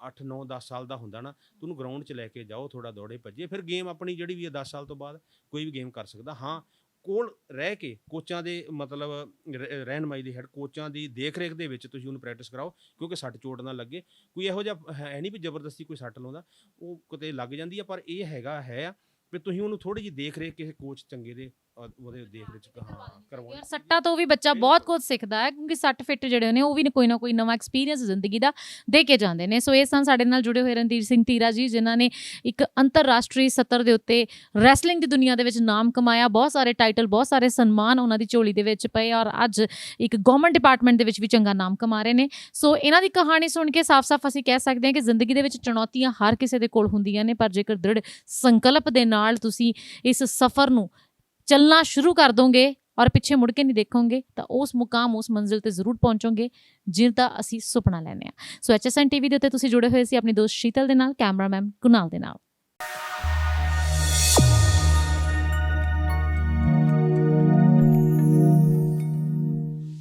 8-9-10 ਸਾਲ ਦਾ ਹੁੰਦਾ ਨਾ, ਤਾਂ ਉਹਨੂੰ ਗਰਾਊਂਡ 'ਚ ਲੈ ਕੇ ਜਾਓ, ਥੋੜ੍ਹਾ ਦੌੜੇ ਭੱਜੇ, ਫਿਰ ਗੇਮ ਆਪਣੀ ਜਿਹੜੀ ਵੀ ਹੈ 10 ਸਾਲ ਤੋਂ ਬਾਅਦ ਕੋਈ ਵੀ ਗੇਮ ਕਰ ਸਕਦਾ। ਹਾਂ, ਕੋਲ ਰਹਿ ਕੇ ਕੋਚਾਂ ਦੇ ਮਤਲਬ ਰਹਿਨਮਾਈ ਦੇ ਹੈਡ ਕੋਚਾਂ ਦੀ ਦੇਖ ਰੇਖ ਦੇ ਵਿੱਚ ਤੁਸੀਂ ਉਹਨੂੰ ਪ੍ਰੈਕਟਿਸ ਕਰਾਓ, ਕਿਉਂਕਿ ਸੱਟ ਚੋਟ ਨਾ ਲੱਗੇ। ਕੋਈ ਇਹੋ ਜਿਹਾ ਹੈ ਨਹੀਂ ਵੀ ਜ਼ਬਰਦਸਤੀ ਕੋਈ ਸੱਟ ਲਾਉਂਦਾ, ਉਹ ਕਿਤੇ ਲੱਗ ਜਾਂਦੀ ਆ, ਪਰ ਇਹ ਹੈ ਵੀ ਤੁਸੀਂ ਉਹਨੂੰ ਥੋੜ੍ਹੀ ਜਿਹੀ ਦੇਖ ਰੇਖ ਕਿਸੇ ਕੋਚ ਚੰਗੇ ਦੇ ਉਹਦੇ ਦੇਖ ਰੇਖ ਕਰਵਾਓ। ਯਾਰ ਸੱਟਾਂ ਤੋਂ ਵੀ ਬੱਚਾ ਬਹੁਤ ਕੁਝ ਸਿੱਖਦਾ ਹੈ, ਕਿਉਂਕਿ ਸੱਟ ਫਿੱਟ ਜਿਹੜੇ ਨੇ ਉਹ ਵੀ ਕੋਈ ਨਾ ਕੋਈ ਨਵਾਂ ਐਕਸਪੀਰੀਅੰਸ ਜ਼ਿੰਦਗੀ ਦਾ ਦੇ ਕੇ ਜਾਂਦੇ ਨੇ। ਸੋ ਇਹ ਸਨ ਸਾਡੇ ਨਾਲ ਜੁੜੇ ਹੋਏ ਰਣਧੀਰ ਸਿੰਘ ਧੀਰਾ ਜੀ, ਜਿਨ੍ਹਾਂ ਨੇ ਇੱਕ ਅੰਤਰਰਾਸ਼ਟਰੀ ਸਤਰ ਦੇ ਉੱਤੇ ਰੈਸਲਿੰਗ ਦੀ ਦੁਨੀਆ ਦੇ ਵਿੱਚ ਨਾਮ ਕਮਾਇਆ। ਬਹੁਤ ਸਾਰੇ ਟਾਈਟਲ, ਬਹੁਤ ਸਾਰੇ ਸਨਮਾਨ ਉਹਨਾਂ ਦੀ ਝੋਲੀ ਦੇ ਵਿੱਚ ਪਏ, ਔਰ ਅੱਜ ਇੱਕ ਗਵਰਨਮੈਂਟ ਡਿਪਾਰਟਮੈਂਟ ਦੇ ਵਿੱਚ ਵੀ ਚੰਗਾ ਨਾਮ ਕਮਾ ਰਹੇ ਨੇ। ਸੋ ਇਹਨਾਂ ਦੀ ਕਹਾਣੀ ਸੁਣ ਕੇ ਸਾਫ਼-ਸਾਫ਼ ਅਸੀਂ ਕਹਿ ਸਕਦੇ ਹਾਂ ਕਿ ਜ਼ਿੰਦਗੀ ਦੇ ਵਿੱਚ ਚੁਣੌਤੀਆਂ ਹਰ ਕਿਸੇ ਦੇ ਕੋਲ ਹੁੰਦੀਆਂ ਨੇ, ਪਰ ਜੇਕਰ ਦ੍ਰਿੜ ਸੰਕਲਪ ਦੇ ਨਾਲ ਤੁਸੀਂ ਇਸ ਸਫ਼ਰ ਨੂੰ ਚੱਲਣਾ ਸ਼ੁਰੂ ਕਰ ਦੋਗੇ ਔਰ ਪਿੱਛੇ ਮੁੜ ਕੇ ਨਹੀਂ ਦੇਖੋਗੇ, ਤਾਂ ਉਸ ਮੁਕਾਮ, ਉਸ ਮੰਜ਼ਿਲ ਤੇ ਜ਼ਰੂਰ ਪਹੁੰਚੋਗੇ ਜਿਹਦਾ ਅਸੀਂ ਸੁਪਨਾ ਲੈਂਦੇ ਹਾਂ। ਸੋ HSN TV ਦੇ ਉੱਤੇ ਤੁਸੀਂ ਜੁੜੇ ਹੋਏ ਸੀ ਆਪਣੀ ਦੋਸਤ ਸ਼ੀਤਲ ਦੇ ਨਾਲ, ਕੈਮਰਾਮੈਨ ਕੁਨਾਲ ਦੇ ਨਾਲ।